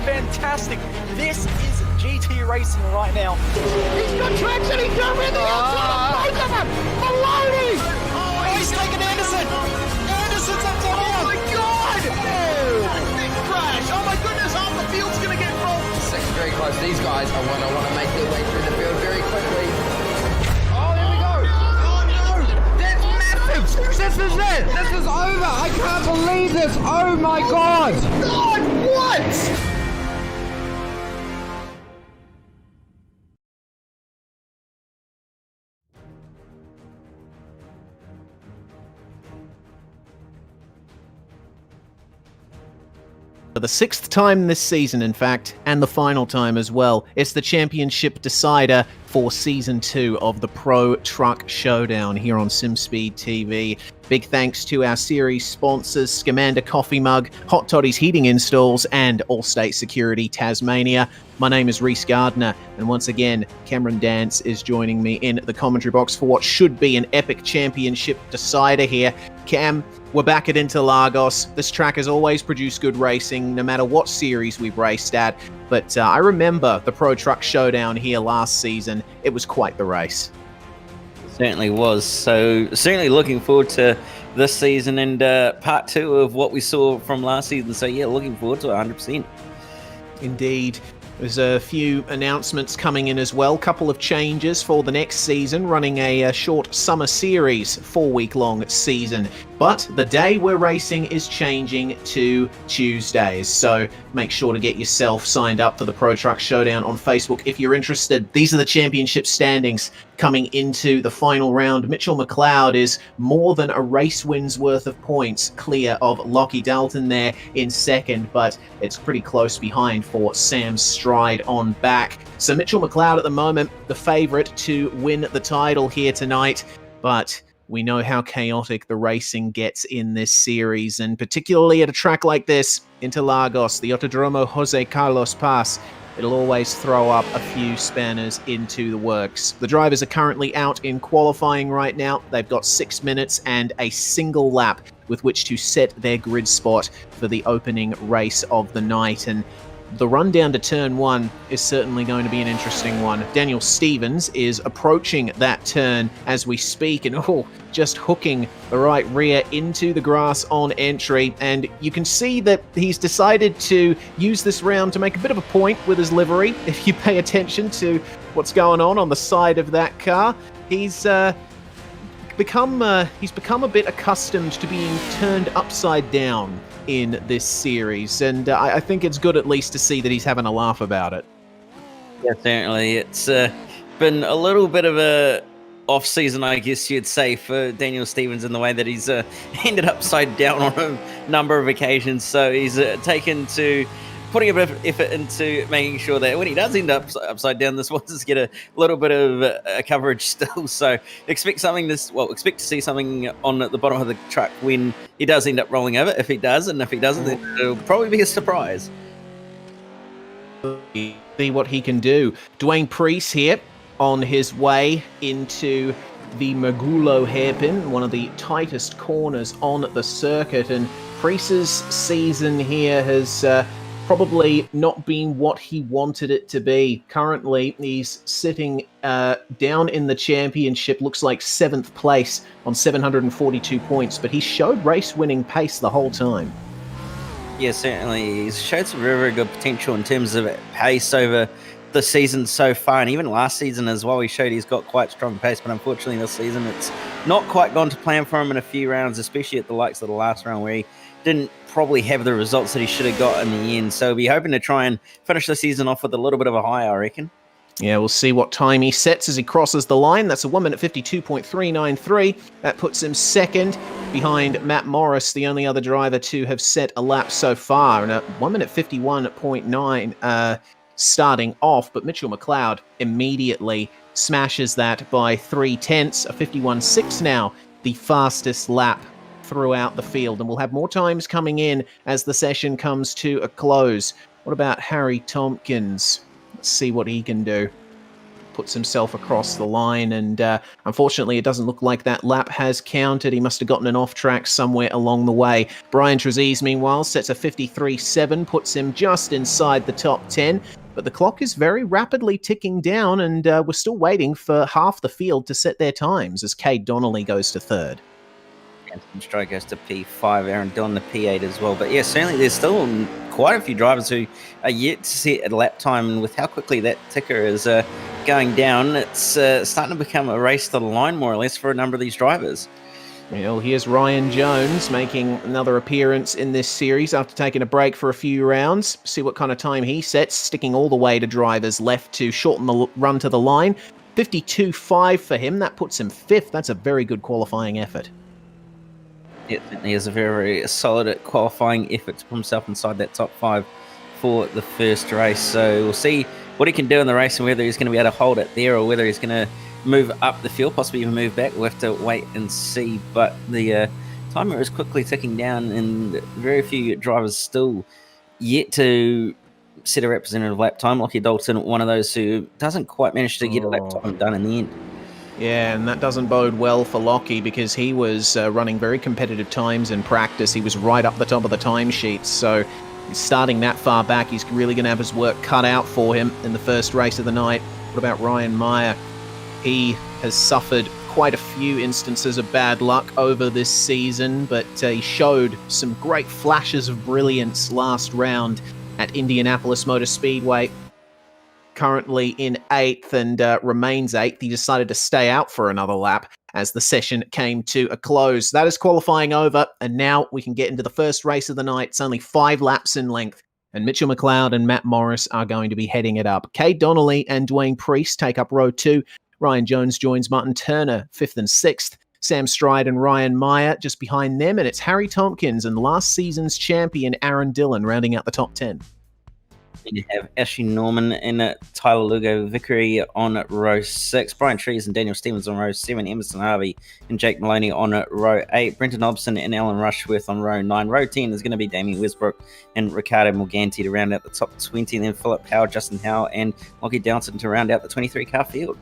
fantastic. This is GT racing right now. He's got traction, he's got everything outside of both of them. Maloney! Oh, he's taking Anderson. Anderson's up top now. Oh my God! Big crash. Oh my goodness, half the field's going to get rolled. Second very close. These guys are want to make their way through the field very quickly. Oh, there we go. Oh no! That's massive! This is it! This is over! I can't believe this! Oh my God! God, what? For the 6th time this season, in fact, and the final time as well. It's the championship decider for Season 2 of the Pro Truck Showdown here on SimSpeed TV. Big thanks to our series sponsors, Scamander Coffee Mug, Hot Toddy's Heating Installs, and Allstate Security Tasmania. My name is Reese Gardner, and once again, Cameron Dance is joining me in the commentary box for what should be an epic championship decider here. Cam, we're back at Interlagos. This track has always produced good racing, no matter what series we've raced at. But I remember the Pro Truck Showdown here last season. It was quite the race. Certainly was. So certainly looking forward to this season and part 2 of what we saw from last season. So yeah, looking forward to it 100%. Indeed. There's a few announcements coming in as well. Couple of changes for the next season, running a short summer series, 4-week-long season. But the day we're racing is changing to Tuesdays, so make sure to get yourself signed up for the Pro Truck Showdown on Facebook if you're interested. These are the championship standings coming into the final round. Mitchell McLeod is more than a race win's worth of points clear of Lockie Dalton there in second, but it's pretty close behind for Sam Stride on back. So Mitchell McLeod at the moment, the favourite to win the title here tonight, but we know how chaotic the racing gets in this series, and particularly at a track like this, Interlagos, the Autodromo Jose Carlos Paz, it'll always throw up a few spanners into the works. The drivers are currently out in qualifying right now. They've got 6 minutes and a single lap with which to set their grid spot for the opening race of the night, and the run down to turn 1 is certainly going to be an interesting one. Daniel Stevens is approaching that turn as we speak, and just hooking the right rear into the grass on entry. And you can see that he's decided to use this round to make a bit of a point with his livery. If you pay attention to what's going on the side of that car, he's become a bit accustomed to being turned upside down in this series, and I think it's good at least to see that he's having a laugh about it. Yeah, certainly. It's been a little bit of a off-season, I guess you'd say, for Daniel Stevens in the way that he's ended upside down on a number of occasions. So he's taken to putting a bit of effort into making sure that when he does end up upside down, this wants to get a little bit of coverage still. So expect to see something on the bottom of the truck when he does end up rolling over. If he does, and if he doesn't, then it'll probably be a surprise. See what he can do. Dwayne Priest here on his way into the Magulo hairpin, one of the tightest corners on the circuit, and Priest's season here has probably not been what he wanted it to be. Currently, he's sitting down in the championship, looks like 7th place on 742 points, but he showed race-winning pace the whole time. Yeah, certainly. He's showed some very, very good potential in terms of pace over the season so far, and even last season as well. He showed he's got quite strong pace, but unfortunately this season it's not quite gone to plan for him in a few rounds, especially at the likes of the last round where he didn't probably have the results that he should have got in the end. So we'll be hoping to try and finish the season off with a little bit of a high, I reckon. Yeah, we'll see what time he sets as he crosses the line. That's a 1 minute 52.393. That puts him second behind Matt Morris, the only other driver to have set a lap so far, and a 1 minute 51.9 starting off. But Mitchell McLeod immediately smashes that by 0.3, a 51.6 now, the fastest lap throughout the field, and we'll have more times coming in as the session comes to a close. What about Harry Tompkins? Let's see what he can do. puts himself across the line, and unfortunately it doesn't look like that lap has counted. He must have gotten an off track somewhere along the way. Brian TREZISE, meanwhile, sets a 53.7, puts him just inside the top 10, but the clock is very rapidly ticking down, and we're still waiting for half the field to set their times as Cade Donnelly goes to third. And Strike goes to P5, Aaron Dillon the P8 as well. But yeah, certainly there's still quite a few drivers who are yet to set a lap time, and with how quickly that ticker is going down, it's starting to become a race to the line, more or less, for a number of these drivers. Well, here's Ryan Jones making another appearance in this series after taking a break for a few rounds. See what kind of time he sets, sticking all the way to drivers left to shorten the run to the line. 52.5 for him. That puts him 5th. That's a very good qualifying effort. It certainly is a very solid qualifying effort to put himself inside that top 5 for the first race. So we'll see what he can do in the race and whether he's going to be able to hold it there or whether he's going to move up the field, possibly even move back. We'll have to wait and see. But the timer is quickly ticking down, and very few drivers still yet to set a representative lap time. Lockie Dalton, one of those who doesn't quite manage to get a lap time done in the end. Yeah, and that doesn't bode well for Lockie because he was running very competitive times in practice. He was right up the top of the timesheets, so starting that far back, he's really going to have his work cut out for him in the first race of the night. What about Ryan Meyer? He has suffered quite a few instances of bad luck over this season, but he showed some great flashes of brilliance last round at Indianapolis Motor Speedway. Currently in 8th and remains 8th. He decided to stay out for another lap as the session came to a close. That is qualifying over, and now we can get into the first race of the night. It's only 5 laps in length, and Mitchell McLeod and Matt Morris are going to be heading it up. Cade Donnelly and Dwayne Priest take up row 2. Ryan Jones joins Martin Turner, 5th and 6th. Sam Stride and Ryan Meyer just behind them, and it's Harry Tompkins and last season's champion Aaron Dillon rounding out the top 10. You have Ashley Norman and Tyler LUGO-VICKERY on row 6. Brian TREZISE and Daniel Stevens on row 7. Emerson Harvey and Jake Maloney on row 8. Brenton Hobson and Alan Rushworth on row 9. Row 10 is going to be Damian Westbrook and Riccardo Morganti to round out the top 20. And then PHILLIP Howe, Justin Howe and Lockie Dalton to round out the 23-car field.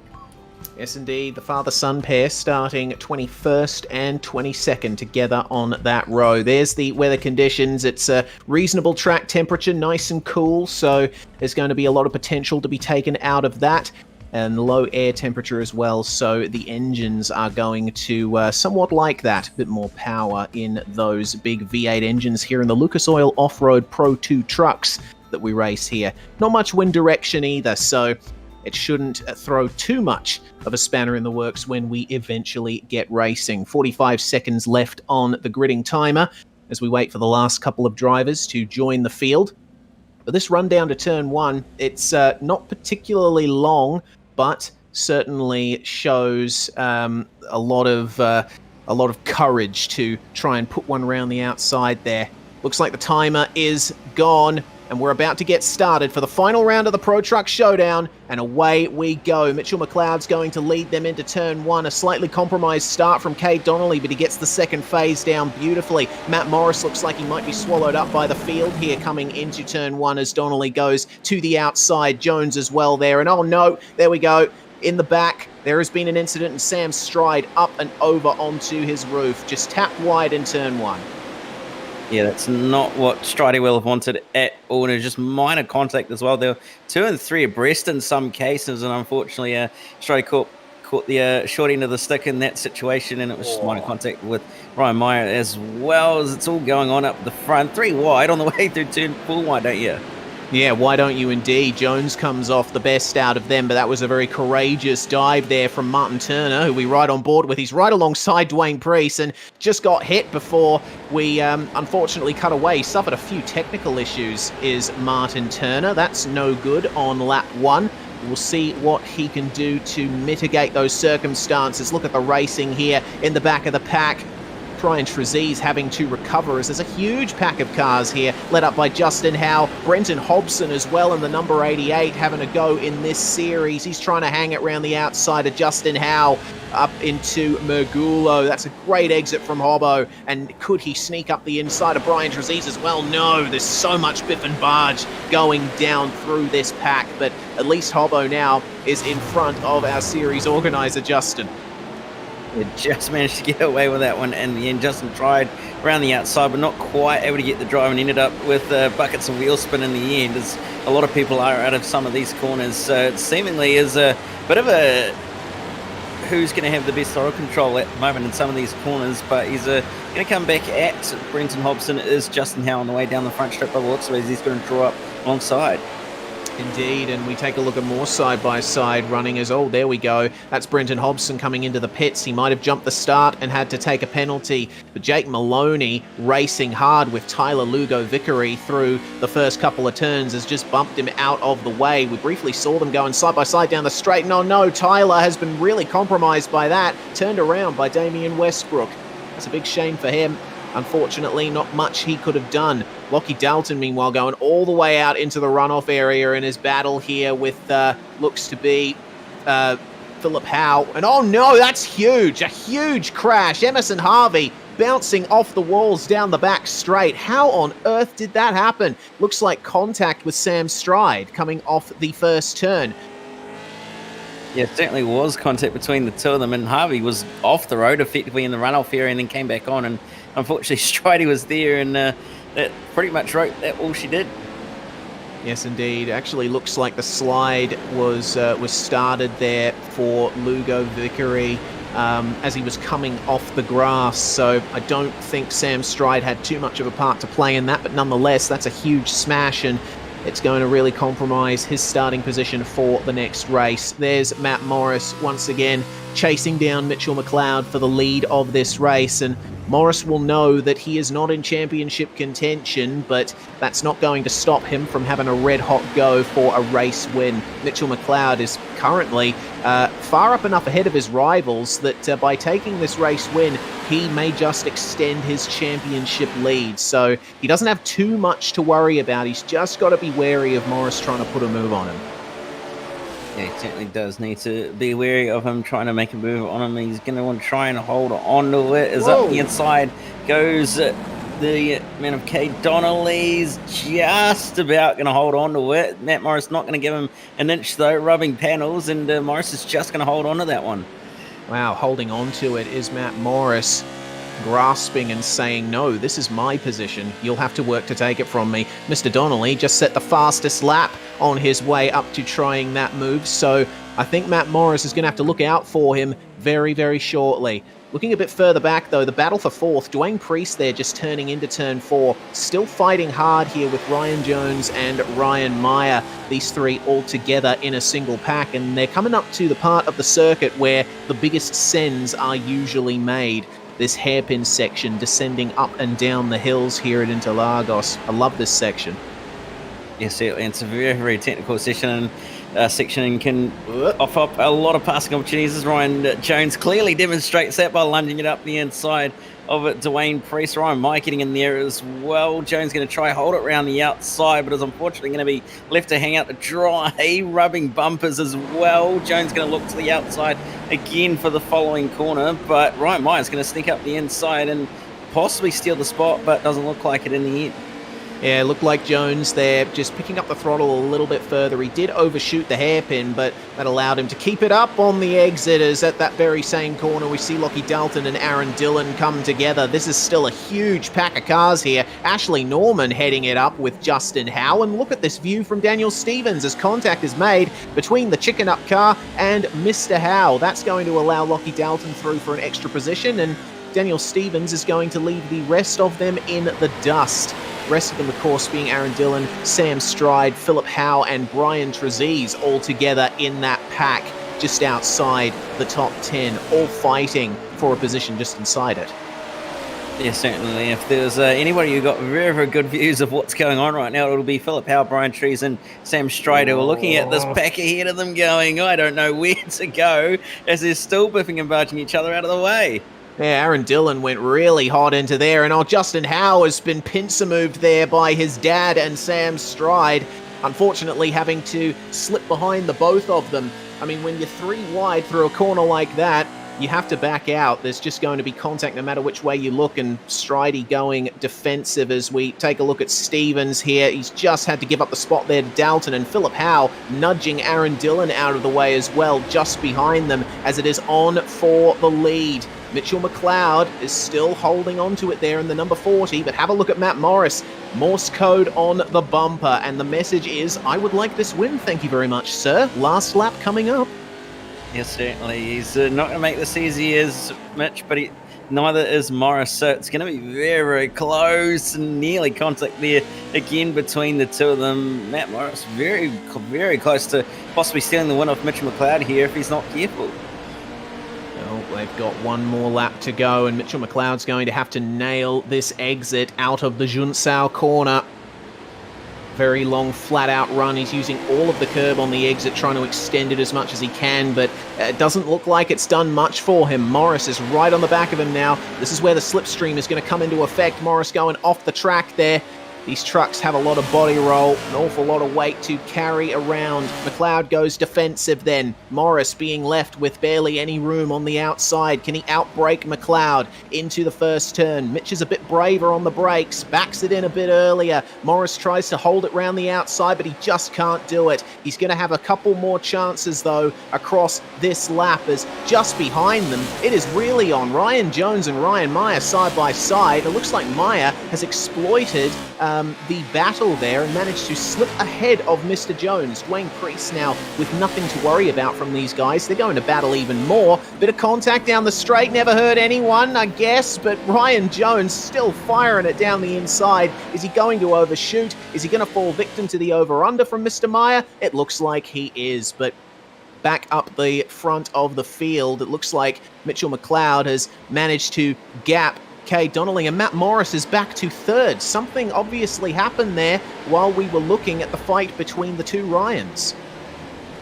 Yes, indeed. The father-son pair starting 21st and 22nd together on that row. There's the weather conditions. It's a reasonable track temperature, nice and cool, so there's going to be a lot of potential to be taken out of that. And low air temperature as well, so the engines are going to somewhat like that. A bit more power in those big V8 engines here in the Lucas Oil Off-Road Pro 2 trucks that we race here. Not much wind direction either, so it shouldn't throw too much of a spanner in the works when we eventually get racing. 45 seconds left on the gridding timer as we wait for the last couple of drivers to join the field. But this run down to turn 1, it's not particularly long, but certainly shows a lot of courage to try and put one around the outside there. Looks like the timer is gone, and we're about to get started for the final round of the Pro Truck Showdown, and away we go. Mitchell McLeod's going to lead them into turn 1. A slightly compromised start from Cade Donnelly, but he gets the second phase down beautifully. Matt Morris looks like he might be swallowed up by the field here coming into turn 1 as Donnelly goes to the outside. Jones as well there, and oh no, there we go. In the back, there has been an incident, and Sam Stride up and over onto his roof, just tapped wide in turn 1. Yeah, that's not what Stridey will have wanted at all. And it was just minor contact as well. There were 2 and 3 abreast in some cases, and unfortunately, Stridey caught the short end of the stick in that situation, and it was just minor contact with Ryan Meyer as well. As it's all going on up the front. 3 wide on the way through turn 4 wide, don't you? Yeah, why don't you indeed? Jones comes off the best out of them, but that was a very courageous dive there from Martin Turner, who we ride on board with. He's right alongside Dwayne Priest and just got hit before we unfortunately cut away. He suffered a few technical issues, is Martin Turner. That's no good on lap 1. We'll see what he can do to mitigate those circumstances. Look at the racing here in the back of the pack. Brian TREZISE having to recover as there's a huge pack of cars here, led up by Justin Howe. Brenton HOBSON as well in the number 88 having a go in this series. He's trying to hang it around the outside of Justin Howe up into Mergulo. That's a great exit from Hobbo. And could he sneak up the inside of Brian TREZISE as well? No, there's so much biff and barge going down through this pack, but at least Hobbo now is in front of our series organizer, Justin. He just managed to get away with that one in the end. Justin tried around the outside, but not quite able to get the drive, and ended up with buckets of wheel spin in the end, as a lot of people are out of some of these corners. So it seemingly is a bit of a who's going to have the best throttle control at the moment in some of these corners, but he's going to come back at Brenton HOBSON. Is Justin Howe on the way down the front strip by the looks of it, he's going to draw up alongside. Indeed, and we take a look at more side-by-side running as, oh, there we go. That's Brenton HOBSON coming into the pits. He might have jumped the start and had to take a penalty, but Jake Moloney racing hard with Tyler LUGO-VICKERY through the first couple of turns has just bumped him out of the way. We briefly saw them going side-by-side down the straight, and oh no, Tyler has been really compromised by that, turned around by Damian Westbrook. That's a big shame for him. Unfortunately, not much he could have done. Lockie Dalton, meanwhile, going all the way out into the runoff area in his battle here with, looks to be PHILLIP HOWE. And oh no, that's huge! A huge crash! Emerson HARVEY bouncing off the walls down the back straight. How on earth did that happen? Looks like contact with Sam Stride coming off the first turn. Yeah, it certainly was contact between the two of them, and Harvey was off the road effectively in the runoff area and then came back on, and unfortunately Stridey was there, and that pretty much wrote that all she did. Yes, indeed. Actually looks like the slide was started there for LUGO-VICKERY as he was coming off the grass, so I don't think Sam Stride had too much of a part to play in that, but nonetheless, that's a huge smash, and it's going to really compromise his starting position for the next race. There's Matt Morris once again chasing down Mitchell McLeod for the lead of this race, and Morris will know that he is not in championship contention, but that's not going to stop him from having a red-hot go for a race win. Mitchell McLeod is currently far up enough ahead of his rivals that by taking this race win, he may just extend his championship lead. So he doesn't have too much to worry about. He's just got to be wary of Morris trying to put a move on him. Yeah, he certainly does need to be wary of him trying to make a move on him. He's going to want to try and hold on to it. As up the inside goes the man of Kate Donnelly's just about going to hold on to it. Matt Morris not going to give him an inch though, rubbing panels, and Morris is just going to hold on to that one. Wow, holding on to it is Matt Morris, grasping and saying, no, this is my position. You'll have to work to take it from me. Mr. Donnelly just set the fastest lap on his way up to trying that move, so I think Matt Morris is going to have to look out for him very, very shortly. Looking a bit further back, though, the battle for fourth, Dwayne Priest there just turning into turn 4, still fighting hard here with Ryan Jones and Ryan Meyer, these three all together in a single pack, and they're coming up to the part of the circuit where the biggest sends are usually made. This hairpin section descending up and down the hills here at Interlagos. I love this section. Yes, it's a very, very technical session, and can offer up a lot of passing opportunities, as Ryan Jones clearly demonstrates that by lunging it up the inside of it. Dwayne Priest, Ryan Mike getting in there as well. Jones going to try hold it around the outside, but is unfortunately going to be left to hang out to dry, rubbing bumpers as well. Jones going to look to the outside again for the following corner, but Ryan Meyer's going to sneak up the inside and possibly steal the spot, but doesn't look like it in the end. Yeah, looked like Jones there, just picking up the throttle a little bit further. He did overshoot the hairpin, but that allowed him to keep it up on the exit, as at that very same corner we see Lockie Dalton and Aaron Dillon come together. This is still a huge pack of cars here. Ashley Norman heading it up with Justin Howe, and look at this view from Daniel Stevens as contact is made between the chicken up car and Mr. Howe. That's going to allow Lockie Dalton through for an extra position, and Daniel Stevens is going to leave the rest of them in the dust. The rest of them, of course, being Aaron Dillon, Sam Stride, PHILLIP HOWE, and Brian TREZISE all together in that pack just outside the top 10, all fighting for a position just inside it. Yeah, certainly. If there's anybody who got very, very good views of what's going on right now, it'll be PHILLIP HOWE, Brian TREZISE, and Sam Stride, who are looking at this pack ahead of them going, I don't know where to go, as they're still biffing and barging each other out of the way. Yeah, Aaron Dillon went really hot into there, and Justin Howe has been pincer moved there by his dad and Sam Stride, unfortunately having to slip behind the both of them. I mean, when you're 3 wide through a corner like that, you have to back out. There's just going to be contact no matter which way you look, and Stridey going defensive as we take a look at Stevens here. He's just had to give up the spot there to Dalton, and Phillip Howe nudging Aaron Dillon out of the way as well, just behind them as it is on for the lead. Mitchell McLeod is still holding on to it there in the number 40, but have a look at Matt Morris. Morse code on the bumper, and the message is, I would like this win, thank you very much, sir. Last lap coming up. Yes, certainly. He's not going to make this easy as Mitch, but neither is Morris. So it's going to be very, very close and nearly contact there again between the two of them. Matt Morris very, very close to possibly stealing the win off Mitchell McLeod here if he's not careful. Well, they've got one more lap to go, and Mitchell McLeod's going to have to nail this exit out of the Junsao corner. Very long, flat-out run. He's using all of the curb on the exit, trying to extend it as much as he can, but it doesn't look like it's done much for him. Morris is right on the back of him now. This is where the slipstream is going to come into effect. Morris going off the track there. These trucks have a lot of body roll, an awful lot of weight to carry around. McLeod goes defensive then. Morris being left with barely any room on the outside. Can he outbrake McLeod into the first turn? Mitch is a bit braver on the brakes, backs it in a bit earlier. Morris tries to hold it round the outside, but he just can't do it. He's going to have a couple more chances, though, across this lap, as just behind them, it is really on Ryan Jones and Ryan Meyer side by side. It looks like Meyer has exploited the battle there and managed to slip ahead of Mr. Jones. Dwayne Priest now with nothing to worry about from these guys. They're going to battle even more. Bit of contact down the straight, never hurt anyone, I guess, but Ryan Jones still firing it down the inside. Is he going to overshoot? Is he going to fall victim to the over-under from Mr. Meyer? It looks like he is, but back up the front of the field, it looks like Mitchell McLeod has managed to gap Kay Donnelly, and Matt Morris is back to third. Something obviously happened there while we were looking at the fight between the two Ryans.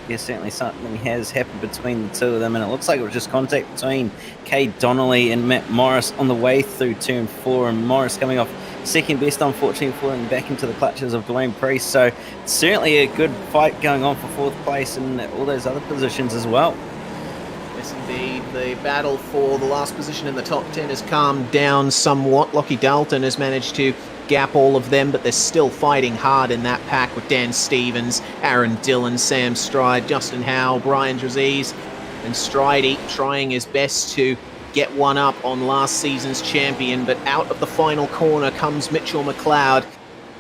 Yeah, certainly something has happened between the two of them, and it looks like it was just contact between Kay Donnelly and Matt Morris on the way through turn 4, and Morris coming off second best, unfortunately, falling back into the clutches of Dwayne Priest. So certainly a good fight going on for 4th place and all those other positions as well. Yes, indeed. The battle for the last position in the top 10 has calmed down somewhat. Lockie Dalton has managed to gap all of them, but they're still fighting hard in that pack with Dan Stevens, Aaron Dillon, Sam Stride, Justin Howe, Brian Trezise, and Stridey trying his best to get one up on last season's champion. But out of the final corner comes Mitchell McLeod.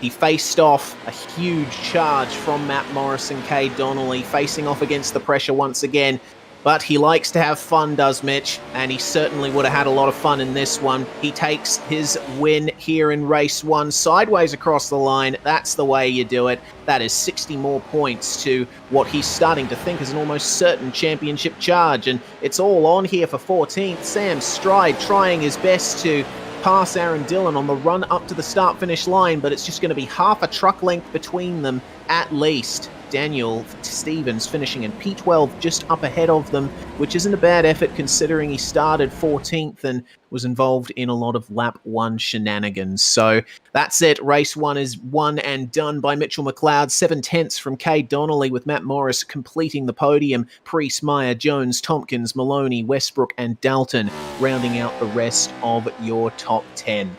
He faced off a huge charge from Matt Morris and Kay Donnelly, facing off against the pressure once again. But he likes to have fun, does Mitch, and he certainly would have had a lot of fun in this one. He takes his win here in race 1 sideways across the line. That's the way you do it. That is 60 more points to what he's starting to think is an almost certain championship charge, and it's all on here for 14th. Sam Stride trying his best to pass Aaron Dillon on the run up to the start-finish line, but it's just going to be half a truck length between them at least. Daniel Stevens finishing in P12 just up ahead of them, which isn't a bad effort considering he started 14th and was involved in a lot of lap 1 shenanigans. So that's it. Race 1 is won and done by Mitchell McLeod. 7/10 from Kay Donnelly, with Matt Morris completing the podium. Priest, Meyer, Jones, Tompkins, Maloney, Westbrook and Dalton rounding out the rest of your top 10.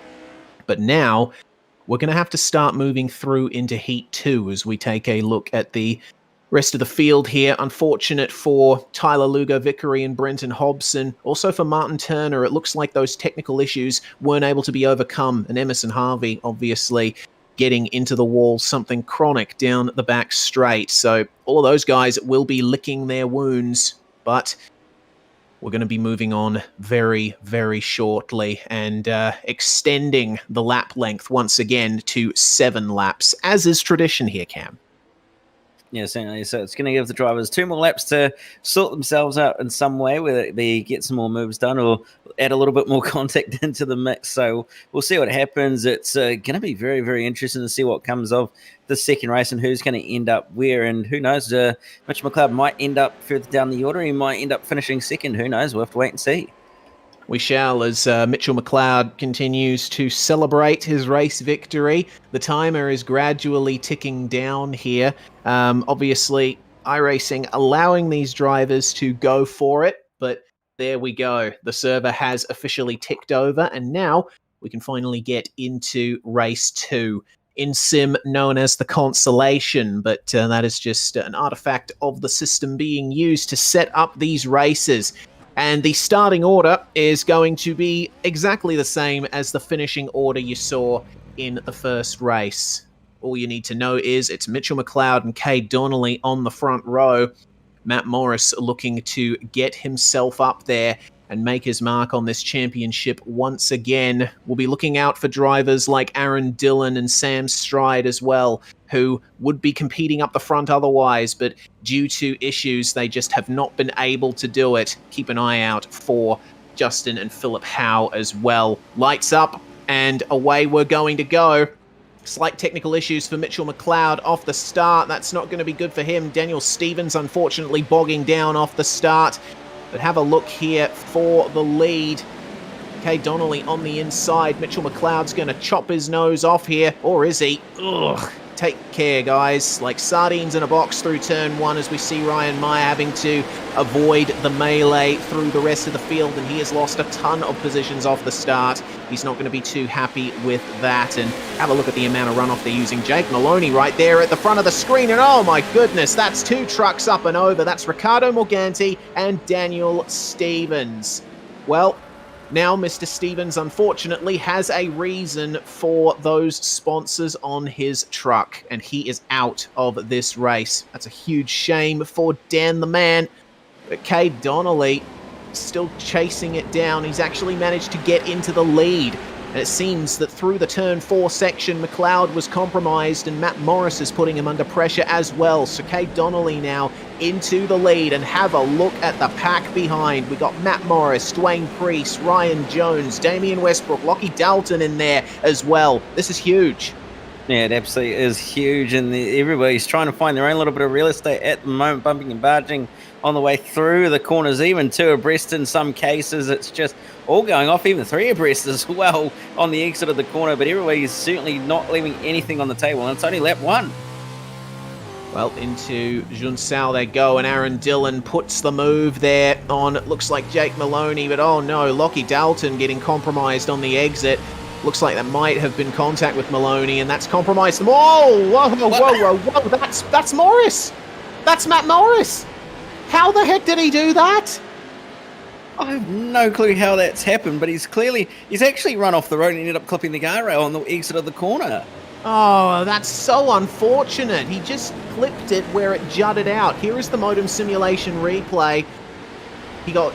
But now we're going to have to start moving through into Heat 2 as we take a look at the rest of the field here. Unfortunate for Tyler LUGO-VICKERY and Brenton Hobson. Also for Martin Turner, it looks like those technical issues weren't able to be overcome. And Emerson Harvey, obviously, getting into the wall, something chronic down the back straight. So all of those guys will be licking their wounds, but we're going to be moving on very, very shortly and extending the lap length once again to 7 laps, as is tradition here, Cam. Yeah, certainly. So it's going to give the drivers 2 more laps to sort themselves out in some way, whether it be get some more moves done or add a little bit more contact into the mix. So we'll see what happens. It's going to be very, very interesting to see what comes of the second race and who's going to end up where. And who knows, Mitch McLeod might end up further down the order. He might end up finishing second. Who knows? We'll have to wait and see. We shall, as Mitchell McLeod continues to celebrate his race victory. The timer is gradually ticking down here. Obviously, iRacing allowing these drivers to go for it, but there we go. The server has officially ticked over, and now we can finally get into race 2. In sim known as the Consolation, but that is just an artifact of the system being used to set up these races. And the starting order is going to be exactly the same as the finishing order you saw in the first race. All you need to know is it's Mitchell McLeod and Cade Donnelly on the front row. Matt Morris looking to get himself up there and make his mark on this championship once again. We'll be looking out for drivers like Aaron Dillon and Sam Stride as well, who would be competing up the front otherwise, but due to issues, they just have not been able to do it. Keep an eye out for Justin and PHILLIP HOWE as well. Lights up, and away we're going to go. Slight technical issues for Mitchell McLeod off the start. That's not going to be good for him. Daniel Stevens, unfortunately, bogging down off the start. But have a look here for the lead. Cade Donnelly on the inside. Mitchell McLeod's going to chop his nose off here. Or is he? Ugh. Take care, guys. Like sardines in a box through turn 1 as we see Ryan Meyer having to avoid the melee through the rest of the field, and he has lost a ton of positions off the start. He's not going to be too happy with that. And have a look at the amount of runoff they're using. Jake Maloney right there at the front of the screen, and oh my goodness, that's 2 trucks up and over. That's Riccardo Morganti and Daniel Stevens. Well, now Mr. Stevens, unfortunately, has a reason for those sponsors on his truck, and he is out of this race. That's a huge shame for Dan the Man. But Cade Donnelly still chasing it down. He's actually managed to get into the lead. And it seems that through the turn 4 section, McLeod was compromised, and Matt Morris is putting him under pressure as well. So Cade Donnelly now into the lead, and have a look at the pack behind. We got Matt Morris, Dwayne Priest, Ryan Jones, Damian Westbrook, Lockie Dalton in there as well. This is huge. Yeah, it absolutely is huge, and everybody's trying to find their own little bit of real estate at the moment, bumping and barging on the way through the corners, even 2 abreast in some cases. It's just all going off, even 3 abreast as well on the exit of the corner, but everybody's certainly not leaving anything on the table, and it's only lap 1. Well, into Junsao they go, and Aaron Dillon puts the move there on, it looks like Jake Maloney, but oh no, Lockie Dalton getting compromised on the exit. Looks like that might have been contact with Maloney, and that's compromised them. Oh, whoa, that's Morris. That's Matt Morris. How the heck did he do that? I have no clue how that's happened, but he's actually run off the road and ended up clipping the guardrail on the exit of the corner. Oh, that's so unfortunate. He just clipped it where it jutted out. Here is the modem simulation replay. He got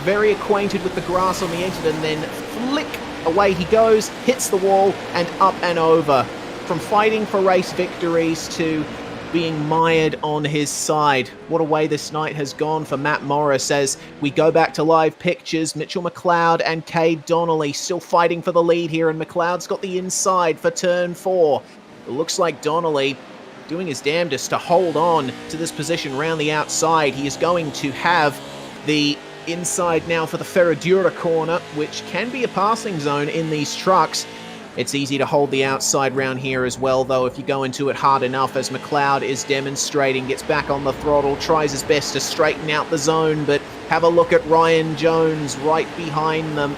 very acquainted with the grass on the exit, and then flick, away he goes, hits the wall, and up and over. From fighting for race victories to being mired on his side. What a way this night has gone for Matt Morris as we go back to live pictures. Mitchell McLeod and Cade Donnelly still fighting for the lead here, and McLeod's got the inside for turn 4. It looks like Donnelly doing his damnedest to hold on to this position round the outside. He is going to have the inside now for the Ferradura corner, which can be a passing zone in these trucks. It's easy to hold the outside round here as well, though, if you go into it hard enough, as McLeod is demonstrating, gets back on the throttle, tries his best to straighten out the zone, but have a look at Ryan Jones right behind them.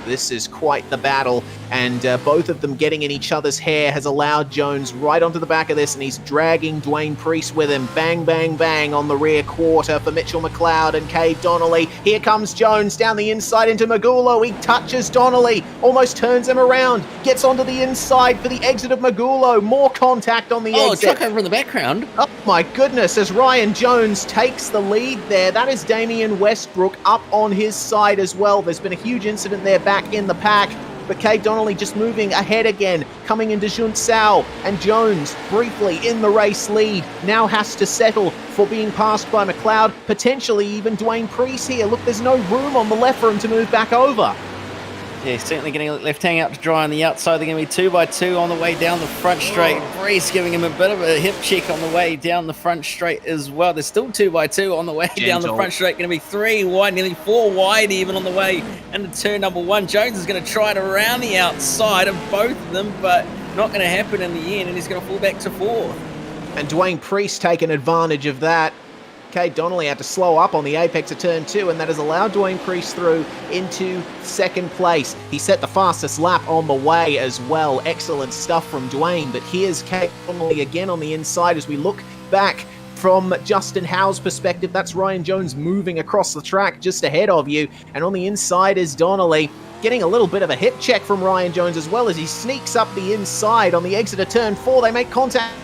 This is quite the battle, and both of them getting in each other's hair has allowed Jones right onto the back of this, and he's dragging Dwayne Priest with him. Bang, bang, bang on the rear quarter for Mitchell McLeod and Cade Donnelly. Here comes Jones down the inside into Magulo. He touches Donnelly, almost turns him around, gets onto the inside for the exit of Magulo. More contact on the exit. Oh, truck over in the background. Oh my goodness, as Ryan Jones takes the lead there. That is Damian Westbrook up on his side as well. There's been a huge incident there back in the pack, but Cade Donnelly just moving ahead again, coming into Junsao, and Jones briefly in the race lead, now has to settle for being passed by McLeod, potentially even Dwayne Priest here. Look, there's no room on the left for him to move back over. Yeah, certainly getting left hang out to dry on the outside. They're going to be 2 by 2 on the way down the front straight. Brees giving him a bit of a hip check on the way down the front straight as well. There's still 2 by 2 on the way down the front straight. Going to be 3 wide, nearly 4 wide even on the way into turn number 1. Jones is going to try to round the outside of both of them, but not going to happen in the end, and he's going to fall back to 4th. And Dwayne Priest taking advantage of that. Cade Donnelly had to slow up on the apex of turn 2, and that has allowed Dwayne Priest through into 2nd place. He set the fastest lap on the way as well. Excellent stuff from Dwayne, but here's Cade Donnelly again on the inside as we look back from Justin Howe's perspective. That's Ryan Jones moving across the track just ahead of you, and on the inside is Donnelly. Getting a little bit of a hip check from Ryan Jones as well as he sneaks up the inside on the exit of turn 4. They make contact.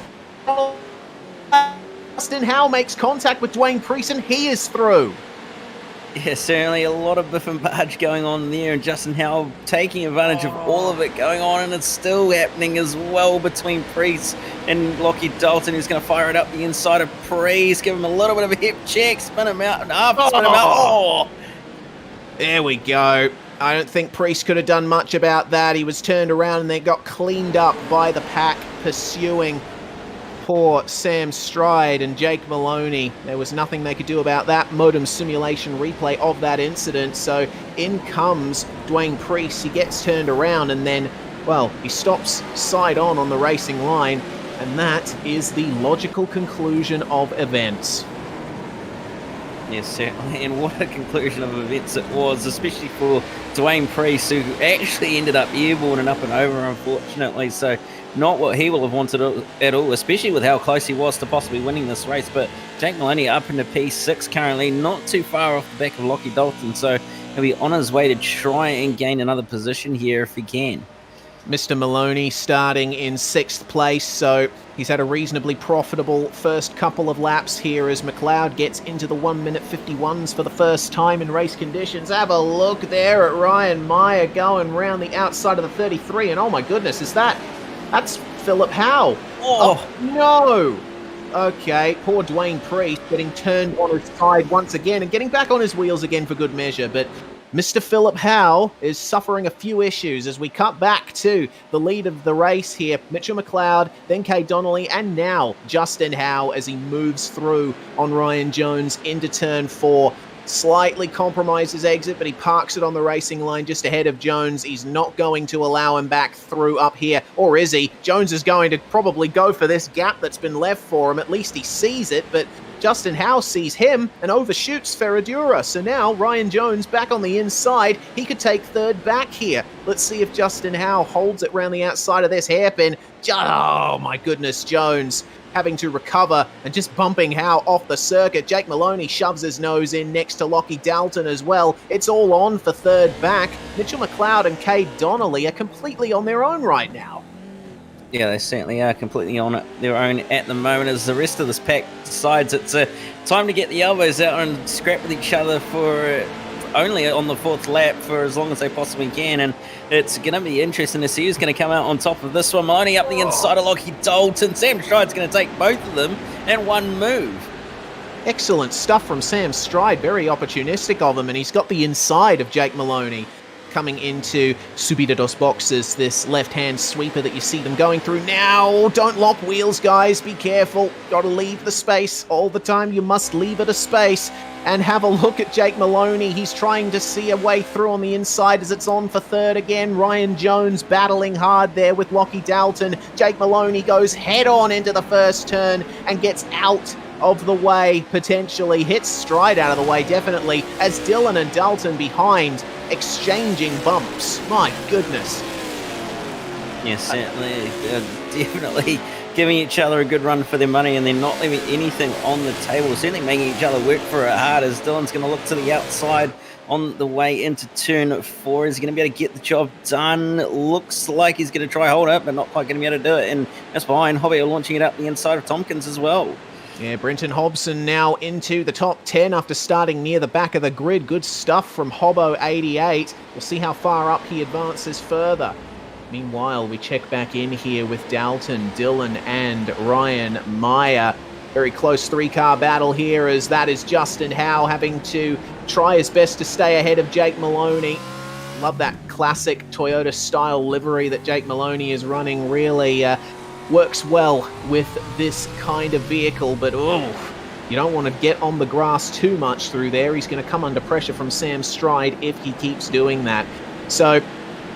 Justin Howe makes contact with Dwayne Priest, and he is through. Yeah, certainly a lot of biff and barge going on there, and Justin Howe taking advantage of all of it going on, and it's still happening as well between Priest and Lockie Dalton, who's going to fire it up the inside of Priest, give him a little bit of a hip check, spin him out and up, spin him out. Oh! There we go. I don't think Priest could have done much about that. He was turned around and they got cleaned up by the pack pursuing poor Sam Stride and Jake Maloney. There was nothing they could do about that. Modem simulation replay of that incident. So in comes Dwayne Priest. He gets turned around and then, well, he stops side on the racing line. And that is the logical conclusion of events. Yes, certainly, and what a conclusion of events it was, especially for Dwayne Priest, who actually ended up airborne and up and over, unfortunately. So not what he will have wanted at all, especially with how close he was to possibly winning this race. But Jake Maloney up into P6 currently, not too far off the back of Lockie Dalton, so he'll be on his way to try and gain another position here if he can. Mr. Maloney starting in 6th place, so he's had a reasonably profitable first couple of laps here as McLeod gets into the 1-minute 51s for the first time in race conditions. Have a look there at Ryan Meyer going round the outside of the 33, and oh my goodness, that's Phillip Howe. Oh no! Okay, poor Dwayne Priest getting turned on his side once again and getting back on his wheels again for good measure, but Mr. Phillip Howe is suffering a few issues as we cut back to the lead of the race here. Mitchell McLeod, then Cade Donnelly, and now Justin Howe as he moves through on Ryan Jones into turn 4. Slightly compromised his exit, but he parks it on the racing line just ahead of Jones. He's not going to allow him back through up here, or is he? Jones is going to probably go for this gap that's been left for him. At least he sees it, but Justin Howe sees him and overshoots Ferradura. So now Ryan Jones back on the inside. He could take 3rd back here. Let's see if Justin Howe holds it round the outside of this hairpin. Oh my goodness, Jones having to recover and just bumping Howe off the circuit. Jake Maloney shoves his nose in next to Lockie Dalton as well. It's all on for 3rd back. Mitchell McLeod and Cade Donnelly are completely on their own right now. Yeah, they certainly are completely on their own at the moment as the rest of this pack decides it's time to get the elbows out and scrap with each other for only on the 4th lap for as long as they possibly can. And it's going to be interesting to see who's going to come out on top of this one. Maloney up the inside of Lockie Dalton. Sam Stride's going to take both of them in one move. Excellent stuff from Sam Stride. Very opportunistic of him, and he's got the inside of Jake Maloney. Coming into Subida dos Boxes, this left-hand sweeper that you see them going through now. Don't lock wheels, guys. Be careful. Got to leave the space. All the time, you must leave it a space. And have a look at Jake Maloney. He's trying to see a way through on the inside as it's on for 3rd again. Ryan Jones battling hard there with Lockie Dalton. Jake Maloney goes head-on into the first turn and gets out of the way, potentially. Hits Stride out of the way, definitely, as Dylan and Dalton behind, exchanging bumps. My goodness. Yes, certainly. Definitely giving each other a good run for their money, and they're not leaving anything on the table. Certainly making each other work for it hard as Dylan's going to look to the outside on the way into turn 4. Is he going to be able to get the job done? Looks like he's going to try hold it, but not quite going to be able to do it. And that's behind HOBBY are launching it up the inside of Tompkins as well. Yeah, Brenton Hobson now into the top 10 after starting near the back of the grid. Good stuff from Hobbo88. We'll see how far up he advances further. Meanwhile, we check back in here with Dalton, Dylan, and Ryan Meyer. Very close 3-car battle here as that is Justin Howe having to try his best to stay ahead of Jake Maloney. Love that classic Toyota-style livery that Jake Maloney is running really works well with this kind of vehicle, but you don't want to get on the grass too much through there. He's going to come under pressure from Sam Stride if he keeps doing that. So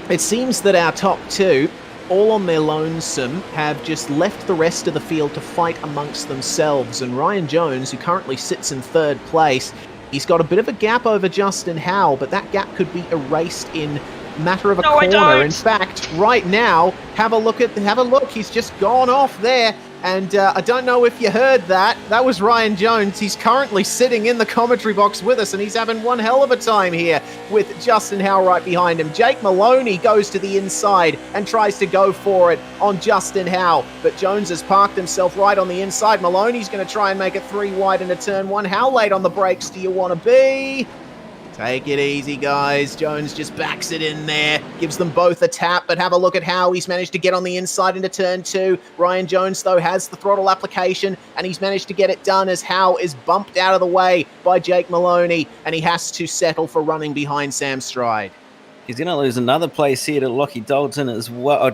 it seems that our top two, all on their lonesome, have just left the rest of the field to fight amongst themselves. And Ryan Jones, who currently sits in third place, he's got a bit of a gap over Justin Howe, but that gap could be erased in matter of a corner. In fact, right now, have a look. He's just gone off there. And I don't know if you heard that. That was Ryan Jones. He's currently sitting in the commentary box with us, and he's having one hell of a time here with Justin Howe right behind him. Jake Maloney goes to the inside and tries to go for it on Justin Howe, but Jones has parked himself right on the inside. Maloney's going to try and make it 3 wide into turn 1. How late on the brakes do you want to be? Take it easy, guys. Jones just backs it in there, gives them both a tap, but have a look at how he's managed to get on the inside into turn 2. Ryan Jones, though, has the throttle application, and he's managed to get it done as Howe is bumped out of the way by Jake Maloney, and he has to settle for running behind Sam Stride. He's going to lose another place here to Lockie Dalton as well. Or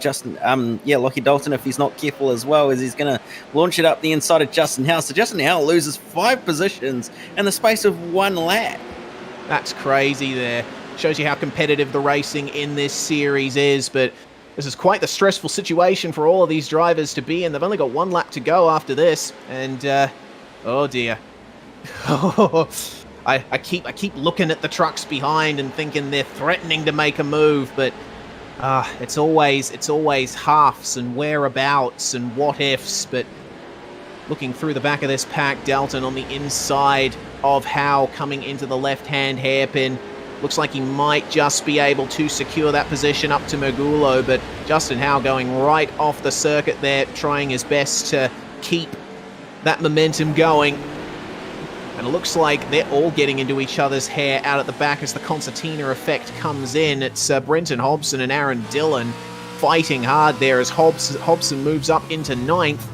Lockie Dalton, if he's not careful as well, as he's going to launch it up the inside of Justin Howe. So Justin Howe loses 5 positions in the space of 1 lap. That's crazy there. Shows you how competitive the racing in this series is, but this is quite the stressful situation for all of these drivers to be in. They've only got 1 lap to go after this, and oh dear. I keep looking at the trucks behind and thinking they're threatening to make a move, but it's always halves and whereabouts and what ifs. But looking through the back of this pack, Dalton on the inside of Howe coming into the left-hand hairpin. Looks like he might just be able to secure that position up to Magulo, but Justin Howe going right off the circuit there, trying his best to keep that momentum going. And it looks like they're all getting into each other's hair out at the back as the concertina effect comes in. It's Brenton Hobson and Aaron Dillon fighting hard there as Hobson moves up into 9th.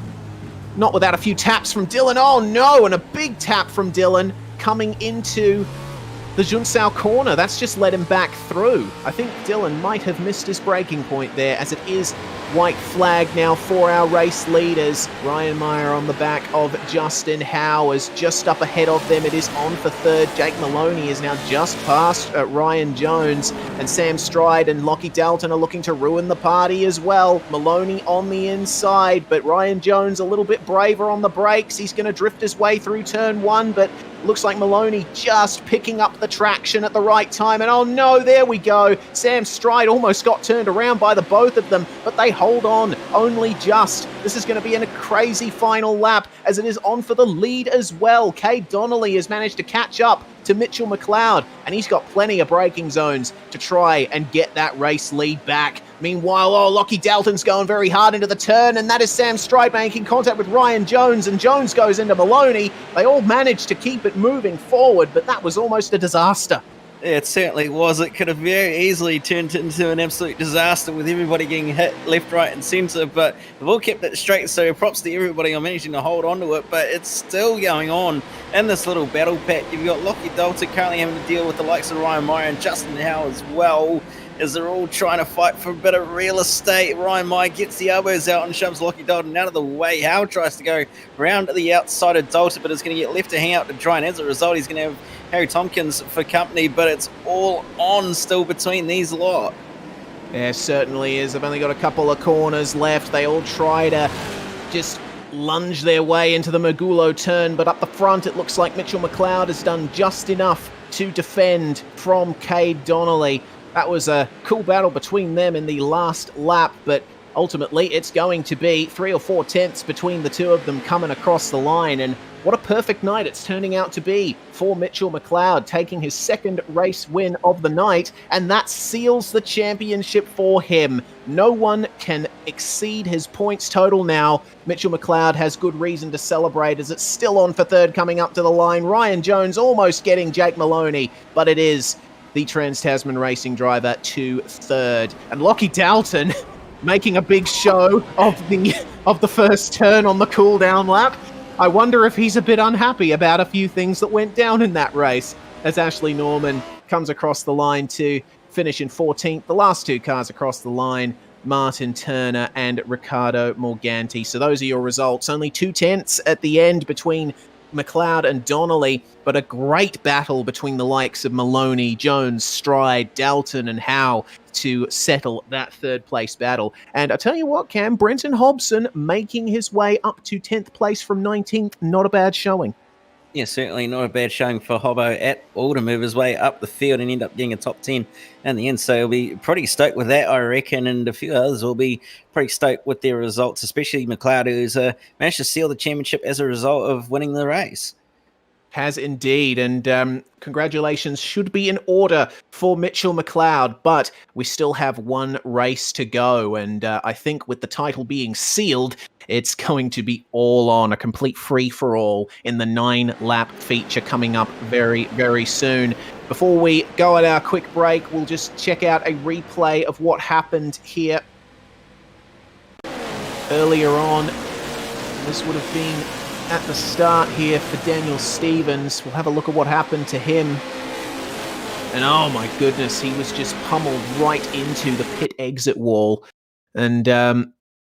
Not without a few taps from Dillon. Oh no, and a big tap from Dillon coming into the Junsao corner. That's just let him back through. I think Dillon might have missed his braking point there, as it is white flag now for our race leaders. Ryan Meyer on the back of Justin Howe is just up ahead of them. It is on for 3rd. Jake Maloney is now just past Ryan Jones, and Sam Stride and Lockie Dalton are looking to ruin the party as well. Maloney on the inside, but Ryan Jones a little bit braver on the brakes. He's going to drift his way through turn 1, but looks like Maloney just picking up the traction at the right time. And oh no, there we go. Sam Stride almost got turned around by the both of them, but they hold on only just. This is going to be in a crazy final lap, as it is on for the lead as well. Cade Donnelly has managed to catch up to Mitchell McLeod, and he's got plenty of braking zones to try and get that race lead back. Meanwhile, Lockie Dalton's going very hard into the turn, and that is Sam Stride making contact with Ryan Jones, and Jones goes into Maloney. They all managed to keep it moving forward, but that was almost a disaster. Yeah, it certainly was. It could have very easily turned into an absolute disaster with everybody getting hit left, right, and centre, but they've all kept it straight, so props to everybody on managing to hold on to it, but it's still going on in this little battle pack. You've got Lockie Dalton currently having to deal with the likes of Ryan Meyer and Justin Howe as well, as they're all trying to fight for a bit of real estate. Ryan Meyer gets the elbows out and shoves Lockie Dalton out of the way. Howe tries to go round to the outside of Dalton, but is going to get left to hang out to dry, and as a result, he's going to have Harry Tompkins for company, but it's all on still between these lot. Yeah, certainly is. They've only got a couple of corners left. They all try to just lunge their way into the Magulo turn, but up the front, it looks like Mitchell McLeod has done just enough to defend from Cade Donnelly. That was a cool battle between them in the last lap, but ultimately it's going to be 3 or 4 tenths between the two of them coming across the line, and what a perfect night it's turning out to be for Mitchell McLeod, taking his 2nd race win of the night, and that seals the championship for him. No one can exceed his points total now. Mitchell McLeod has good reason to celebrate, as it's still on for 3rd coming up to the line. Ryan Jones almost getting Jake Maloney, but it is the Trans-Tasman Racing driver to 3rd. And Lockie Dalton making a big show of the first turn on the cool-down lap. I wonder if he's a bit unhappy about a few things that went down in that race, as Ashley Norman comes across the line to finish in 14th. The last two cars across the line, Martin Turner and Riccardo Morganti. So those are your results. Only 2/10 at the end between McLeod and Donnelly, but a great battle between the likes of Moloney, Jones, Stride, Dalton, and Howe to settle that third place battle. And I tell you what, Cam, Brenton Hobson making his way up to 10th place from 19th. Not a bad showing. Yeah, certainly not a bad showing for Hobbo at all to move his way up the field and end up getting a top 10 in the end. So he'll be pretty stoked with that, I reckon, and a few others will be pretty stoked with their results, especially McLeod, who's managed to seal the championship as a result of winning the race. Has indeed, and congratulations should be in order for Mitchell McLeod, but we still have one race to go, and I think with the title being sealed, it's going to be all on, a complete free-for-all in the 9-lap feature coming up very, very soon. Before we go at our quick break, we'll just check out a replay of what happened here earlier on. This would have been at the start here for Daniel Stevens. We'll have a look at what happened to him. And oh my goodness, he was just pummeled right into the pit exit wall. And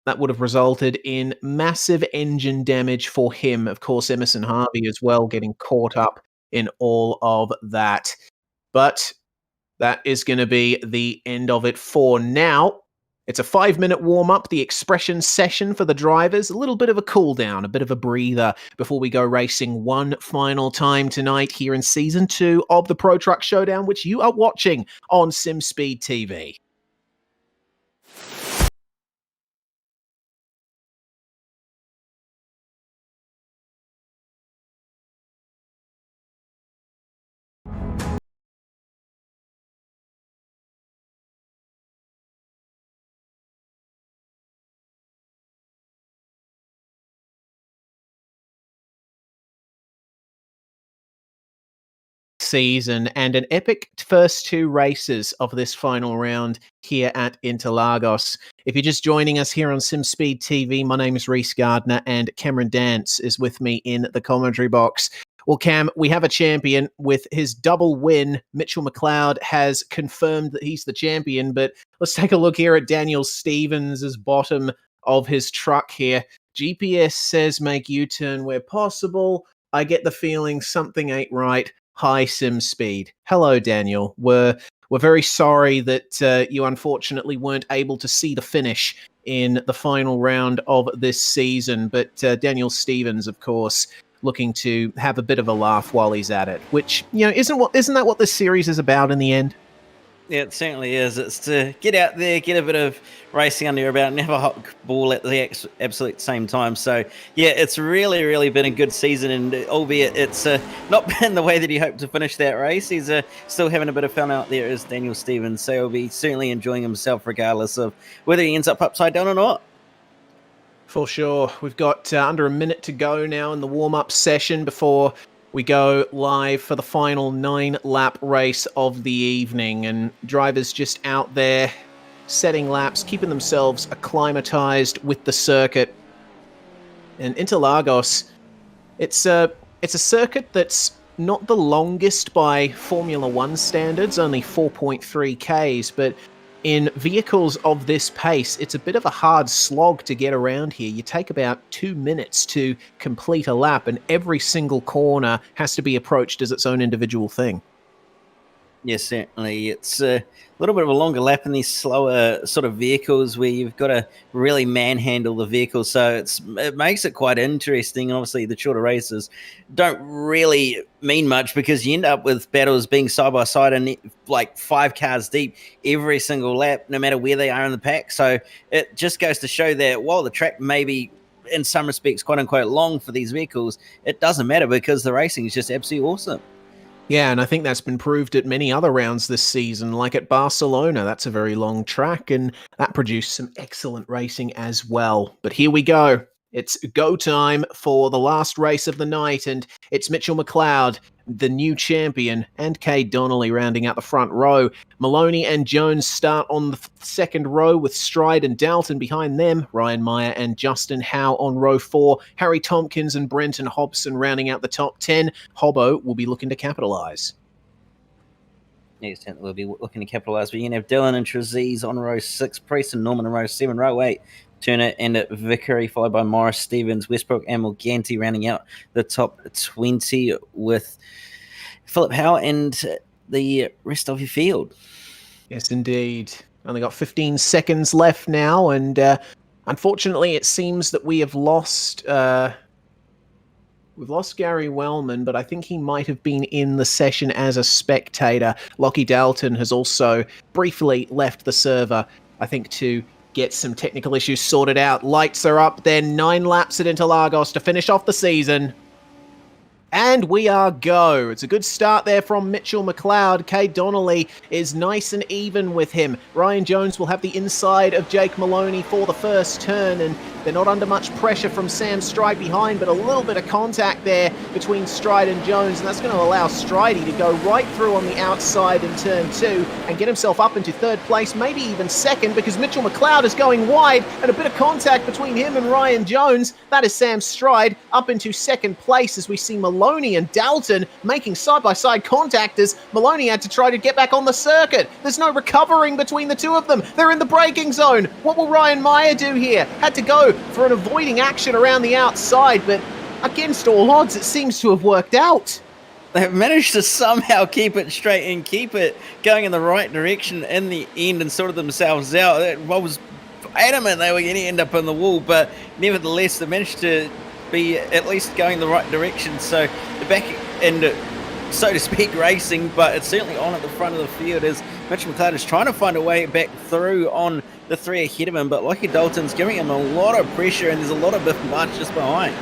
that would have resulted in massive engine damage for him. Of course, Emerson Harvey as well getting caught up in all of that. But that is going to be the end of it for now. It's a 5-minute warm-up, the expression session for the drivers, a little bit of a cool-down, a bit of a breather before we go racing one final time tonight here in Season 2 of the Pro Truck Showdown, which you are watching on SimSpeed TV. Season and an epic first two races of this final round here at Interlagos. If you're just joining us here on SimSpeed TV, my name is Reese Gardner and Cameron Dance is with me in the commentary box. Well, Cam, we have a champion with his double win. Mitchell McLeod has confirmed that he's the champion, but let's take a look here at Daniel Stevens' bottom of his truck here. GPS says make U-turn where possible. I get the feeling something ain't right. Hi, SimSpeed. Hello, Daniel. We're very sorry that you unfortunately weren't able to see the finish in the final round of this season, but Daniel Stevens, of course, looking to have a bit of a laugh while he's at it, which, you know, isn't that what this series is about in the end? Yeah, it certainly is. It's to get out there, get a bit of racing under your belt, and have a hot ball at the absolute same time. So, yeah, it's really, really been a good season, and albeit it's not been the way that he hoped to finish that race, he's still having a bit of fun out there as Daniel Stevens. So he'll be certainly enjoying himself regardless of whether he ends up upside down or not. For sure. We've got under a minute to go now in the warm-up session before we go live for the final 9-lap race of the evening, and drivers just out there setting laps, keeping themselves acclimatized with the circuit. And Interlagos, it's a circuit that's not the longest by Formula One standards, only 4.3 Ks, but in vehicles of this pace, it's a bit of a hard slog to get around here. You take about 2 minutes to complete a lap, and every single corner has to be approached as its own individual thing. Yes, certainly. It's a little bit of a longer lap in these slower sort of vehicles where you've got to really manhandle the vehicle. So it makes it quite interesting. And obviously the shorter races don't really mean much because you end up with battles being side by side and like 5 cars deep every single lap, no matter where they are in the pack. So it just goes to show that while the track may be in some respects quote unquote long for these vehicles, it doesn't matter because the racing is just absolutely awesome. Yeah, and I think that's been proved at many other rounds this season, like at Barcelona. That's a very long track, and that produced some excellent racing as well. But here we go. It's go time for the last race of the night, and it's Mitchell McLeod, the new champion, and Cade Donnelly rounding out the front row. Moloney and Jones start on the second row with Stride and Dalton behind them. Ryan Meyer and Justin Howe on row 4. Harry Tompkins and Brenton Hobson rounding out the top 10. Hobbo will be looking to capitalise. Next time we'll be looking to capitalise. We're going to have Dylan and TREZISE on row 6, Priest and Norman on row 7, row 8, Turner and Vickery, followed by Morris, Stevens, Westbrook and Morganti, rounding out the top 20 with PHILLIP, HOWE and the rest of your field. Yes, indeed. Only got 15 seconds left now, and unfortunately it seems that we have lost... We've lost Gary Wellman, but I think he might have been in the session as a spectator. Lockie Dalton has also briefly left the server, I think, to get some technical issues sorted out. Lights are up, then 9 laps at Interlagos to finish off the season. And we are go. It's a good start there from Mitchell McLeod. Kay Donnelly is nice and even with him. Ryan Jones will have the inside of Jake Maloney for the first turn, and they're not under much pressure from Sam Stride behind, but a little bit of contact there between Stride and Jones, and that's going to allow Stridey to go right through on the outside in turn 2 and get himself up into 3rd place, maybe even 2nd, because Mitchell McLeod is going wide, and a bit of contact between him and Ryan Jones. That is Sam Stride up into 2nd place as we see Maloney and Dalton making side-by-side contact as Maloney had to try to get back on the circuit. There's no recovering between the two of them. They're in the braking zone. What will Ryan Meyer do here? Had to go for an avoiding action around the outside, but against all odds, it seems to have worked out. They've managed to somehow keep it straight and keep it going in the right direction in the end and sorted themselves out. I was adamant they were going to end up on the wall, but nevertheless, they managed to be at least going the right direction. So the back end, so to speak, racing, but it's certainly on at the front of the field as Mitchell McLeod is trying to find a way back through on the 3 ahead of him, but Lockie Dalton's giving him a lot of pressure and there's a lot of Biff March just behind.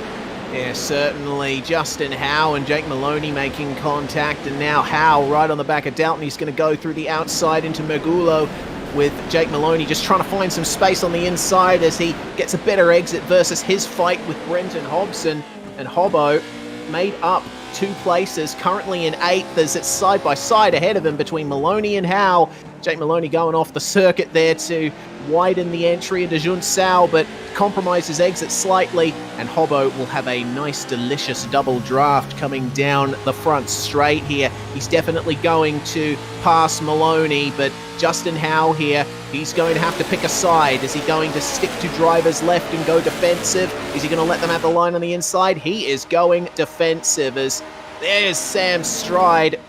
Yeah, certainly. Justin Howe and Jake Maloney making contact, and now Howe right on the back of Dalton. He's going to go through the outside into Megulo, with Jake Maloney just trying to find some space on the inside as he gets a better exit versus his fight with Brenton Hobson. And Hobbo made up 2 places, currently in 8th as it's side by side ahead of him between Maloney and Howe. Jake Maloney going off the circuit there to widen the entry into Junsao, but compromise his exit slightly, and Hobbo will have a nice, delicious double draft coming down the front straight here. He's definitely going to pass Maloney, but Justin Howe here, he's going to have to pick a side. Is he going to stick to driver's left and go defensive? Is he going to let them have the line on the inside? He is going defensive as there's Sam Stride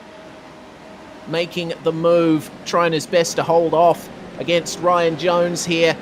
making the move, trying his best to hold off against Ryan Jones here.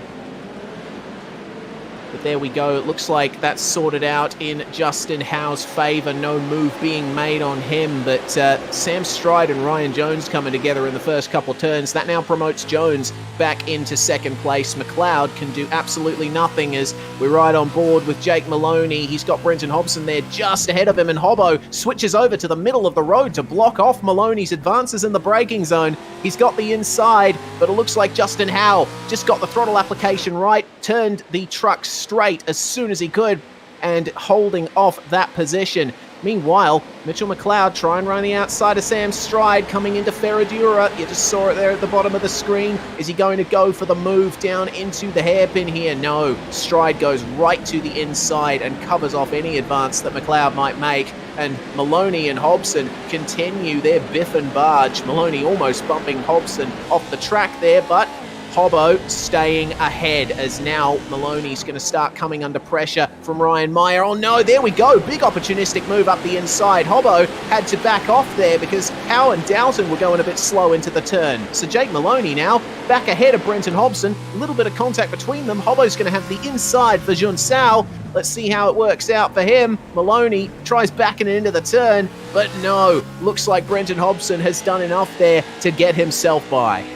But there we go. It looks like that's sorted out in Justin Howe's favour. No move being made on him, but Sam Stride and Ryan Jones coming together in the first couple turns. That now promotes Jones back into 2nd place. McLeod can do absolutely nothing as we're right on board with Jake Maloney. He's got Brenton Hobson there just ahead of him, and Hobbo switches over to the middle of the road to block off Maloney's advances in the braking zone. He's got the inside, but it looks like Justin Howe just got the throttle application right, turned the truck straight as soon as he could, and holding off that position. Meanwhile, Mitchell McLeod try and run the outside of Sam Stride coming into Ferradura. You just saw it there at the bottom of the screen. Is he going to go for the move down into the hairpin here? No. Stride goes right to the inside and covers off any advance that McLeod might make. And Maloney and Hobson continue their biff and barge. Maloney almost bumping Hobson off the track there, but Hobbo staying ahead as now Maloney's going to start coming under pressure from Ryan Meyer. Oh no, there we go. Big opportunistic move up the inside. Hobbo had to back off there because Howe and Dalton were going a bit slow into the turn. So Jake Maloney now back ahead of Brenton Hobson. A little bit of contact between them. Hobbo's going to have the inside for Junsao. Let's see how it works out for him. Maloney tries backing it into the turn, but no. Looks like Brenton Hobson has done enough there to get himself by.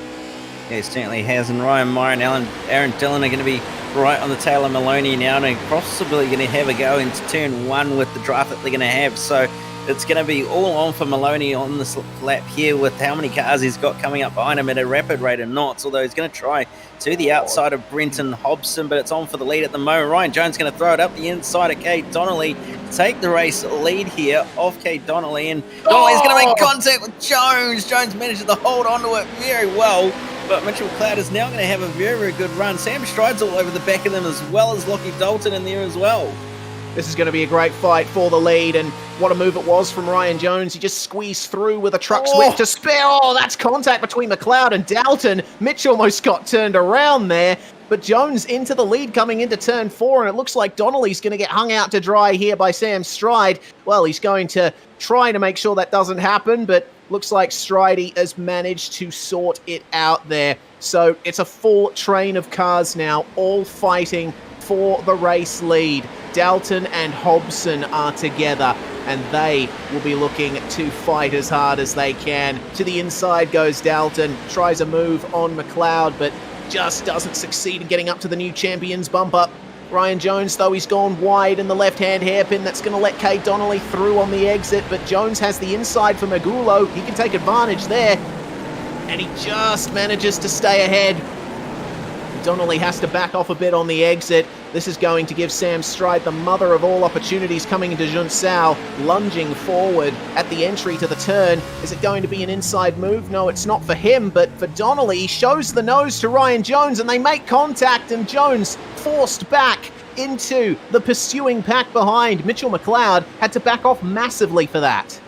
Yeah, certainly has, and Ryan Meyer and Aaron Dillon are going to be right on the tail of Maloney now and possibly going to have a go into turn 1 with the draft that they're going to have. So it's going to be all on for Maloney on this lap here with how many cars he's got coming up behind him at a rapid rate of knots, although he's going to try to the outside of Brenton Hobson, but it's on for the lead at the moment. Ryan Jones going to throw it up the inside of Kate Donnelly, take the race lead here off Kate Donnelly, and Donnelly's going to make contact with Jones. Jones manages to hold on to it very well, but Mitchell McLeod is now going to have a very, very good run. Sam Stride's all over the back of them as well as Lockie Dalton in there as well. This is going to be a great fight for the lead, and what a move it was from Ryan Jones. He just squeezed through with a truck switch to spare. Oh, that's contact between McLeod and Dalton. Mitch almost got turned around there, but Jones into the lead coming into turn 4, and it looks like Donnelly's going to get hung out to dry here by Sam Stride. Well, he's going to try to make sure that doesn't happen, but looks like Stridey has managed to sort it out there. So it's a full train of cars now, all fighting for the race lead. Dalton and Hobson are together, and they will be looking to fight as hard as they can. To the inside goes Dalton, tries a move on McLeod, but just doesn't succeed in getting up to the new champion's bumper. Ryan Jones, though, he's gone wide in the left-hand hairpin. That's going to let Kay Donnelly through on the exit, but Jones has the inside for Magulo. He can take advantage there, and he just manages to stay ahead. Donnelly has to back off a bit on the exit. This is going to give Sam Stride the mother of all opportunities coming into Junsao, lunging forward at the entry to the turn. Is it going to be an inside move? No, it's not for him, but for Donnelly. He shows the nose to Ryan Jones, and they make contact, and Jones forced back into the pursuing pack behind. Mitchell McLeod had to back off massively for that.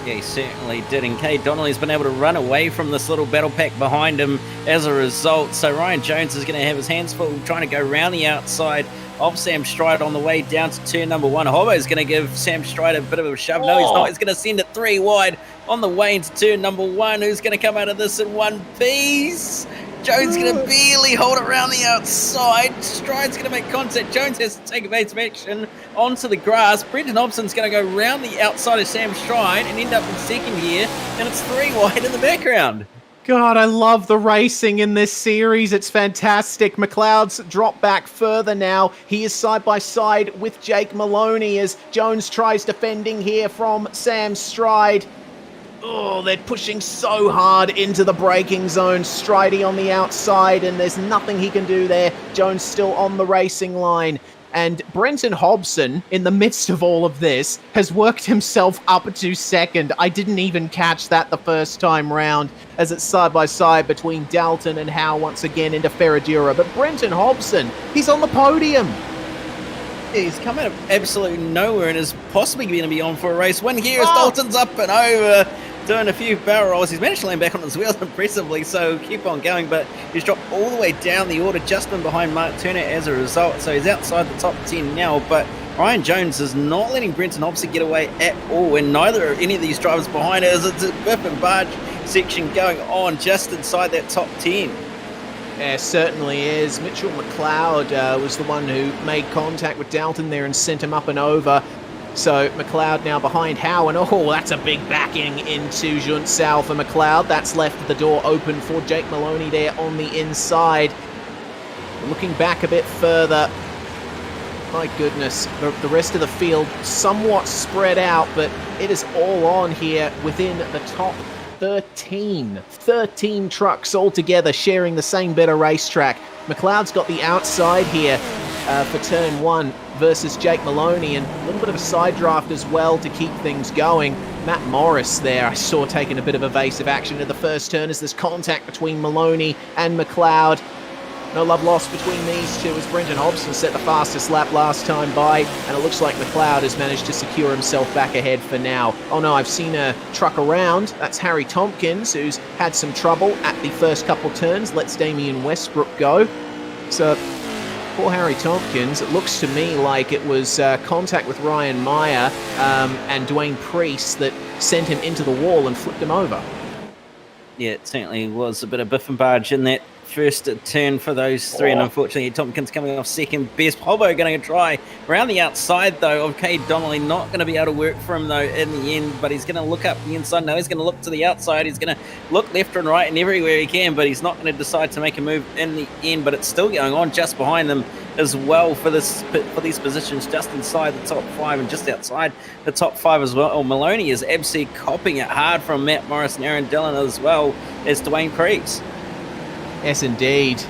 Yeah, he certainly did, and Kay Donnelly's been able to run away from this little battle pack behind him as a result. So Ryan Jones is going to have his hands full trying to go around the outside of Sam Stride on the way down to turn number 1. HOWE is going to give Sam Stride a bit of a shove. No, he's not. He's going to send it 3 wide on the way into turn number 1. Who's going to come out of this in one piece? Jones going to barely hold it around the outside. Stride's going to make contact. Jones has to take evasive action onto the grass. Brenton Hobson's going to go around the outside of Sam Stride and end up in second here. And it's 3 wide in the background. God, I love the racing in this series. It's fantastic. McLeod's dropped back further now. He is side by side with Jake Maloney as Jones tries defending here from Sam Stride. Oh, they're pushing so hard into the braking zone. Stridey on the outside, and there's nothing he can do there. Jones still on the racing line. And Brenton Hobson, in the midst of all of this, has worked himself up to second. I didn't even catch that the first time round, as it's side by side between Dalton and Howe once again into Ferradura. But Brenton Hobson, he's on the podium. He's come out of absolute nowhere and is possibly going to be on for a race win here as Dalton's up and over, doing a few barrel rolls. He's managed to land back on his wheels impressively, so keep on going, but he's dropped all the way down the order, just in behind Mark Turner as a result, so he's outside the top 10 now, but Ryan Jones is not letting Brenton Hobson get away at all, and neither are any of these drivers behind us. It's a biff and barge section going on just inside that top 10. Yeah, certainly is. Mitchell McLeod was the one who made contact with Dalton there and sent him up and over. So McLeod now behind Howe, and oh, that's a big backing into Junsao for McLeod. That's left the door open for Jake Maloney there on the inside. Looking back a bit further, my goodness, the rest of the field somewhat spread out, but it is all on here within the top 13 trucks all together sharing the same bit of racetrack. McLeod's got the outside here for turn 1 versus Jake Maloney, and a little bit of a side draft as well to keep things going. Matt Morris there I saw taking a bit of evasive action at the first turn as there's contact between Maloney and McLeod. No love lost between these two as Brenton Hobson set the fastest lap last time by, and it looks like McLeod has managed to secure himself back ahead for now. Oh no, I've seen a truck around. That's Harry Tompkins, who's had some trouble at the first couple turns. Lets Damian Westbrook go. So, poor Harry Tompkins, it looks to me like it was contact with Ryan Meyer and Dwayne Priest that sent him into the wall and flipped him over. Yeah, it certainly was a bit of biff and barge in that first turn for those three, and unfortunately Tompkins coming off second best. Hobo going to try around the outside though of Kay Donnelly, not going to be able to work for him though in the end, but he's going to look up the inside. No, he's going to look to the outside, he's going to look left and right and everywhere he can, but he's not going to decide to make a move in the end. But it's still going on just behind them as well for these positions, just inside the top 5 and just outside the top 5 as well. Oh, Maloney is absolutely copping it hard from Matt Morris and Aaron Dillon, as well as Dwayne Priest. Yes, indeed.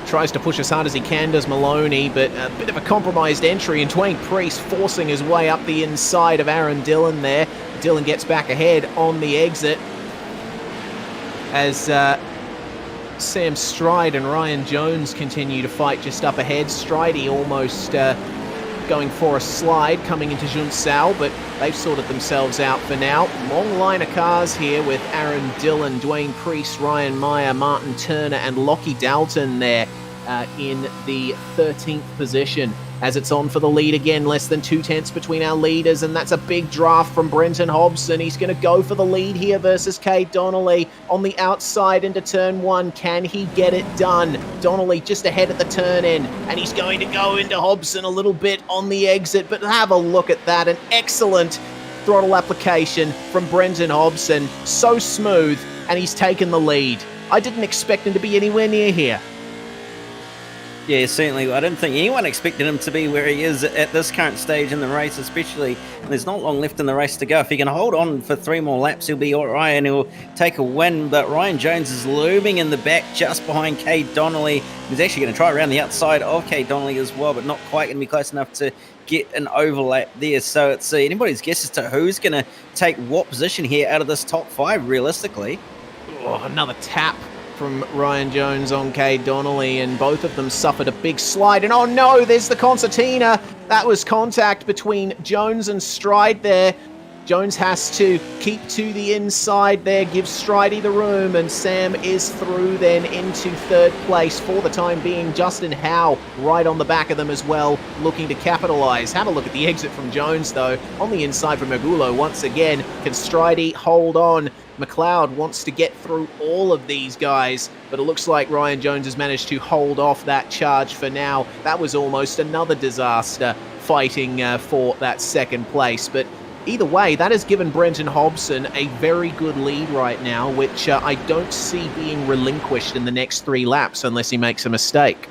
Tries to push as hard as he can, does Maloney, but a bit of a compromised entry, and Dwayne Priest forcing his way up the inside of Aaron Dillon there. Dillon gets back ahead on the exit as Sam Stride and Ryan Jones continue to fight just up ahead. Stridey almost got going for a slide coming into Junsao, but they've sorted themselves out for now. Long line of cars here with Aaron Dillon, Dwayne Priest, Ryan Meyer, Martin Turner, and Lockie Dalton there in the 13th position. As it's on for the lead again, less than 2/10 between our leaders, and that's a big draft from Brenton Hobson. He's going to go for the lead here versus Cade Donnelly on the outside into turn 1. Can he get it done? Donnelly just ahead at the turn in, and he's going to go into Hobson a little bit on the exit, but have a look at that. An excellent throttle application from Brenton Hobson. So smooth, and he's taken the lead. I didn't expect him to be anywhere near here. Yeah, certainly. I don't think anyone expected him to be where he is at this current stage in the race, especially when there's not long left in the race to go. If he can hold on for 3 more laps, he'll be all right and he'll take a win. But Ryan Jones is looming in the back just behind Cade Donnelly. He's actually going to try around the outside of Cade Donnelly as well, but not quite going to be close enough to get an overlap there. So it's anybody's guess as to who's going to take what position here out of this top 5, realistically. Oh, another tap from Ryan Jones on Cade Donnelly, and both of them suffered a big slide. And oh no, there's the concertina. That was contact between Jones and Stride there. Jones has to keep to the inside there, give Stridey the room, and Sam is through then into 3rd place for the time being. Justin Howe right on the back of them as well, looking to capitalize. Have a look at the exit from Jones though. On the inside from Magulo once again. Can Stridey hold on? McLeod wants to get through all of these guys, but it looks like Ryan Jones has managed to hold off that charge for now. That was almost another disaster fighting for that 2nd place, but either way, that has given Brenton Hobson a very good lead right now, which I don't see being relinquished in the next 3 laps unless he makes a mistake.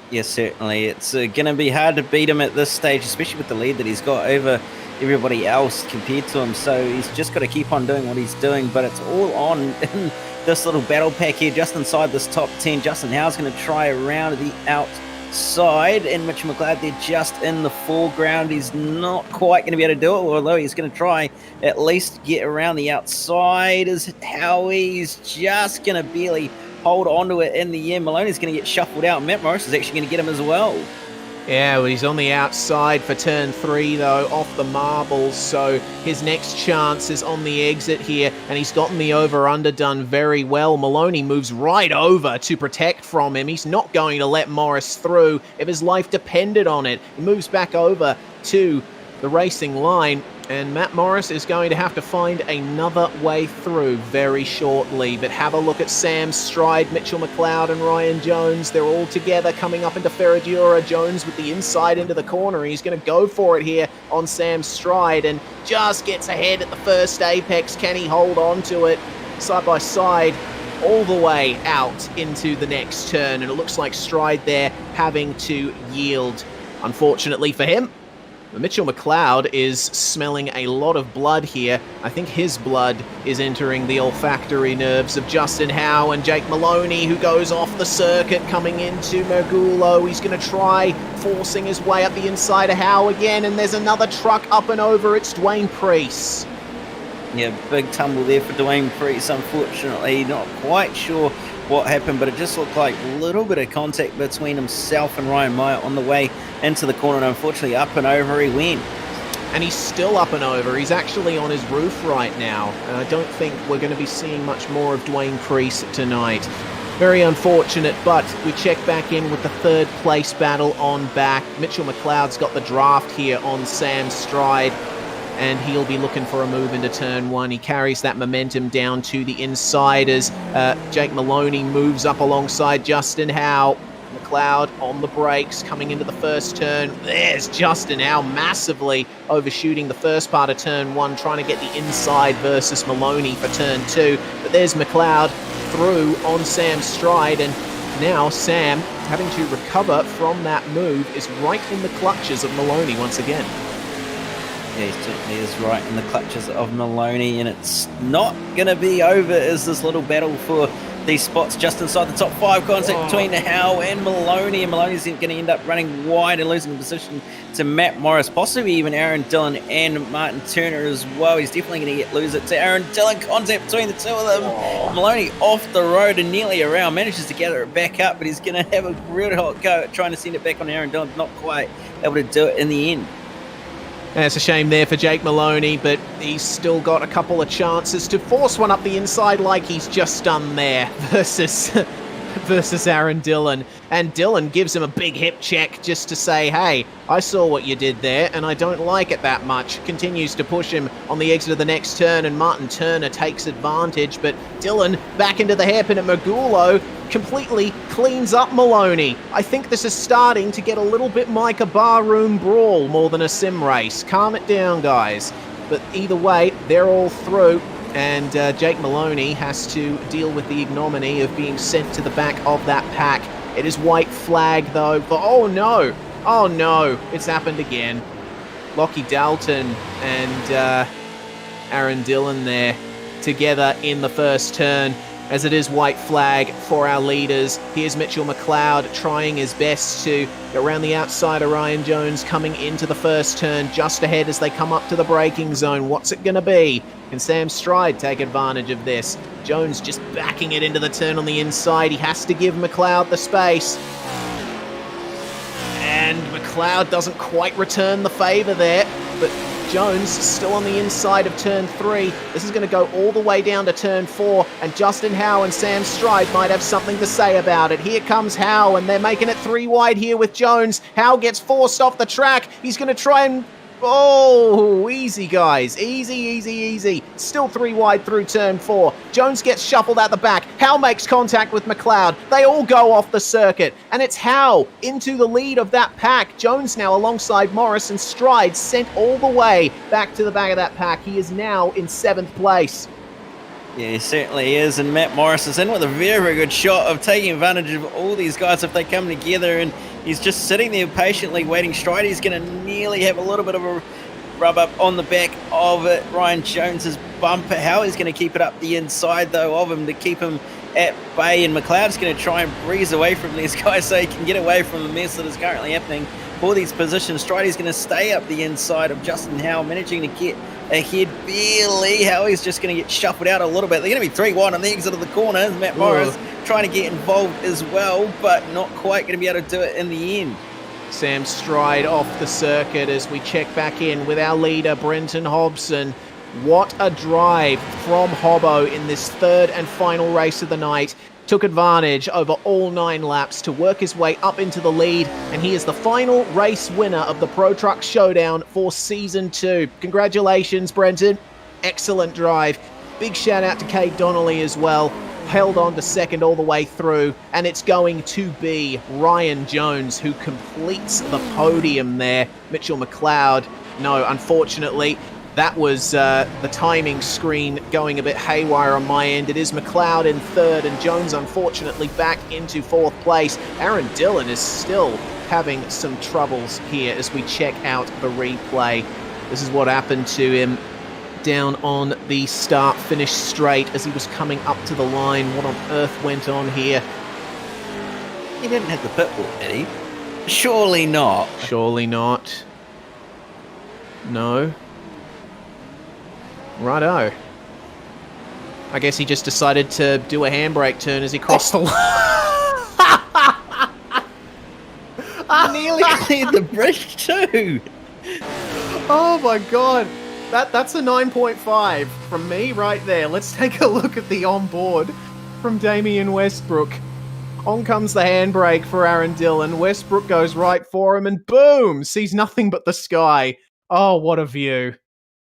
Yes, certainly. It's going to be hard to beat him at this stage, especially with the lead that he's got over everybody else compared to him. So he's just got to keep on doing what he's doing, but it's all on in this little battle pack here just inside this top 10. Justin Howe's going to try around the outside, and Mitch McLeod there just in the foreground. He's not quite going to be able to do it, although he's going to try at least get around the outside. Is Howie? He's just going to barely hold on to it in the end. Maloney's going to get shuffled out. Matt Morris is actually going to get him as well. Yeah, well, he's on the outside for turn 3, though, off the marbles, so his next chance is on the exit here, and he's gotten the over-under done very well. Maloney moves right over to protect from him. He's not going to let Morris through if his life depended on it. He moves back over to the racing line, and Matt Morris is going to have to find another way through very shortly. But have a look at Sam Stride, Mitchell McLeod, and Ryan Jones. They're all together coming up into Ferradura. Jones with the inside into the corner. He's going to go for it here on Sam Stride and just gets ahead at the first apex. Can he hold on to it side by side all the way out into the next turn? And it looks like Stride there having to yield. Unfortunately for him, Mitchell McLeod is smelling a lot of blood here. I think his blood is entering the olfactory nerves of Justin Howe and Jake Maloney, who goes off the circuit coming into Mergulo. He's going to try forcing his way up the inside of Howe again, and there's another truck up and over. It's Dwayne Priest. Yeah, big tumble there for Dwayne Priest, unfortunately. Not quite sure what happened, but it just looked like a little bit of contact between himself and Ryan Meyer on the way into the corner, and unfortunately up and over he went. And he's still up and over. He's actually on his roof right now, and I don't think we're going to be seeing much more of Dwayne Priest tonight. Very unfortunate, but we check back in with the 3rd place battle on back. Mitchell McLeod's got the draft here on Sam Stride, and he'll be looking for a move into turn 1. He carries that momentum down to the inside as Jake Maloney moves up alongside Justin Howe. McLeod on the brakes coming into the first turn. There's Justin Howe massively overshooting the first part of turn 1, trying to get the inside versus Maloney for turn 2. But there's McLeod through on Sam Stride, and now Sam, having to recover from that move, is right in the clutches of Maloney once again. Yeah, he certainly is right in the clutches of Maloney, and it's not going to be over as this little battle for these spots just inside the top 5 contact between HOWE and Moloney, and Moloney's going to end up running wide and losing the position to Matt Morris, possibly even Aaron Dillon and Martin Turner as well. He's definitely going to lose it to Aaron Dillon. Contact between the two of them. Moloney off the road and nearly around, manages to gather it back up, but he's going to have a real hot go at trying to send it back on Aaron Dillon. Not quite able to do it in the end. It's a shame there for Jake Moloney, but he's still got a couple of chances to force one up the inside like he's just done there versus Aaron Dillon. And Dillon gives him a big hip check just to say, hey, I saw what you did there and I don't like it that much. Continues to push him on the exit of the next turn, and Martin Turner takes advantage, but Dillon back into the hairpin at Magulo completely cleans up Moloney. I think this is starting to get a little bit like a barroom brawl more than a sim race. Calm it down, guys. But either way, they're all through, and Jake Moloney has to deal with the ignominy of being sent to the back of that pack. It is white flag, though, but oh no, it's happened again. Lockie Dalton and Aaron Dillon there together in the first turn, as it is white flag for our leaders. Here's Mitchell McLeod trying his best to get around the outside of Ryan Jones, coming into the first turn just ahead as they come up to the braking zone. What's it going to be? Can Sam Stride take advantage of this? Jones just backing it into the turn on the inside. He has to give McLeod the space. And McLeod doesn't quite return the favour there, but Jones still on the inside of turn 3. This is going to go all the way down to turn 4, and Justin Howe and Sam Stride might have something to say about it. Here comes Howe, and they're making it 3 wide here with Jones. Howe gets forced off the track. He's going to try and... Oh, easy, guys. Easy. Still 3 wide through turn 4. Jones gets shuffled out the back. Howe makes contact with McLeod. They all go off the circuit, and it's Howe into the lead of that pack. Jones now alongside Morris, and Stride sent all the way back to the back of that pack. He is now in 7th place. Yeah, he certainly is, and Matt Morris is in with a very, very good shot of taking advantage of all these guys if they come together, and he's just sitting there patiently waiting. Stride, he's going to nearly have a little bit of a rub up on the back of it. Ryan Jones's bumper. How he's going to keep it up the inside, though, of him to keep him at bay, and McLeod's going to try and breeze away from these guys so he can get away from the mess that is currently happening for these positions. Stride is going to stay up the inside of Justin Howe, managing to get ahead barely. Howie's just going to get shuffled out a little bit. They're going to be 3 wide on the exit of the corner. Matt Morris trying to get involved as well, but not quite going to be able to do it in the end. Sam Stride off the circuit as we check back in with our leader, Brenton Hobson. What a drive from Hobbo in this 3rd and final race of the night. Took advantage over all 9 laps to work his way up into the lead, and he is the final race winner of the Pro Truck Showdown for Season 2. Congratulations, Brenton. Excellent drive. Big shout out to Cade Donnelly as well. Held on to 2nd all the way through, and it's going to be Ryan Jones who completes the podium there. Mitchell McLeod, no, unfortunately, that was the timing screen going a bit haywire on my end. It is McLeod in 3rd, and Jones, unfortunately, back into 4th place. Aaron Dillon is still having some troubles here as we check out the replay. This is what happened to him down on the start-finish straight as he was coming up to the line. What on earth went on here? He didn't have the pit bull, did he? Surely not. Surely not. No. Righto. I guess he just decided to do a handbrake turn as he crossed the line. Nearly cleared the bridge too. Oh my god. That's a 9.5 from me right there. Let's take a look at the onboard from Damian Westbrook. On comes the handbrake for Aaron Dillon. Westbrook goes right for him, and boom! Sees nothing but the sky. Oh, what a view.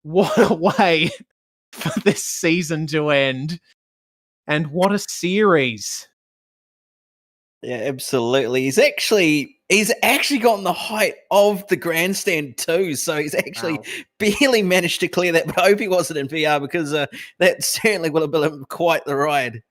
What a way for this season to end. And what a series. Yeah, absolutely. He's actually gotten the height of the grandstand too, so he's actually barely managed to clear that, but I hope he wasn't in VR because that certainly would have been quite the ride.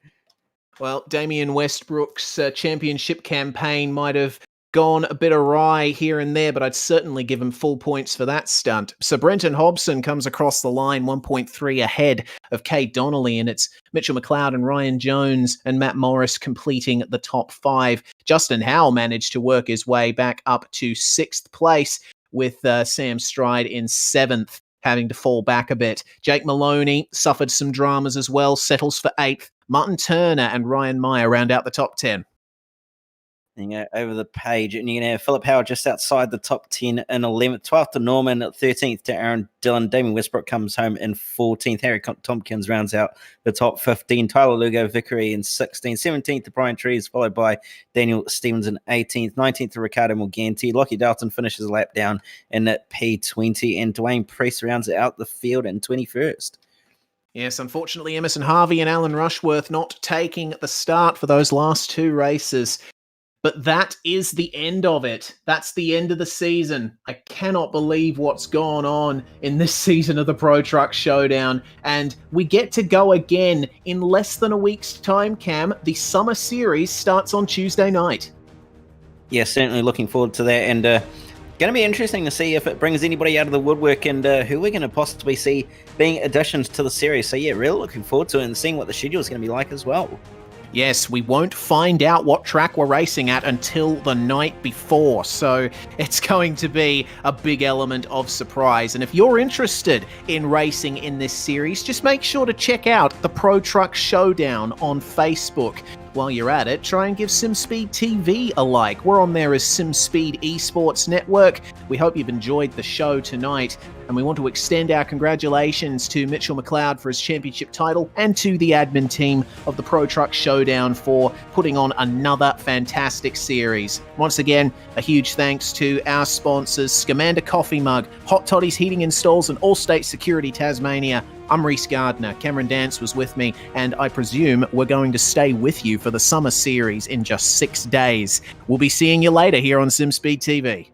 Well, Damian Westbrook's championship campaign might have gone a bit awry here and there, but I'd certainly give him full points for that stunt. So Brenton Hobson comes across the line 1.3 ahead of Kate Donnelly, and it's Mitchell McLeod and Ryan Jones and Matt Morris completing the top 5. Justin Howe managed to work his way back up to 6th place, with Sam Stride in 7th, having to fall back a bit. Jake Maloney suffered some dramas as well, settles for 8th. Martin Turner and Ryan Meyer round out the top 10. Over the page, and you're going to have Philip Howard just outside the top 10 in 11th, 12th to Norman, 13th to Aaron Dillon. Damien Westbrook comes home in 14th. Harry Tompkins rounds out the top 15. Tyler LUGO-VICKERY in 16th. 17th to Brian Trees, followed by Daniel Stevens in 18th. 19th to Riccardo Morganti. Lochie Dalton finishes a lap down in P20, and Dwayne Priest rounds out the field in 21st. Yes, unfortunately, Emerson Harvey and Alan Rushworth not taking the start for those last 2 races. But that is the end of it. That's the end of the season. I cannot believe what's gone on in this season of the Pro Truck Showdown. And we get to go again in less than a week's time, Cam. The summer series starts on Tuesday night. Yeah, certainly looking forward to that. And going to be interesting to see if it brings anybody out of the woodwork and who we're going to possibly see being additions to the series. So yeah, really looking forward to it and seeing what the schedule is going to be like as well. Yes, we won't find out what track we're racing at until the night before, so it's going to be a big element of surprise. And if you're interested in racing in this series, just make sure to check out the Pro Truck Showdown on Facebook. While you're at it, try and give SimSpeed TV a like. We're on there as SimSpeed Esports Network. We hope you've enjoyed the show tonight, and we want to extend our congratulations to Mitchell McLeod for his championship title and to the admin team of the Pro Truck Showdown for putting on another fantastic series. Once again, a huge thanks to our sponsors, Scamander Coffee Mug, Hot Toddy's Heating Installs, and Allstate Security Tasmania. I'm Reese Gardner, Cameron Dance was with me, and I presume we're going to stay with you for the summer series in just 6 days. We'll be seeing you later here on SimSpeed TV.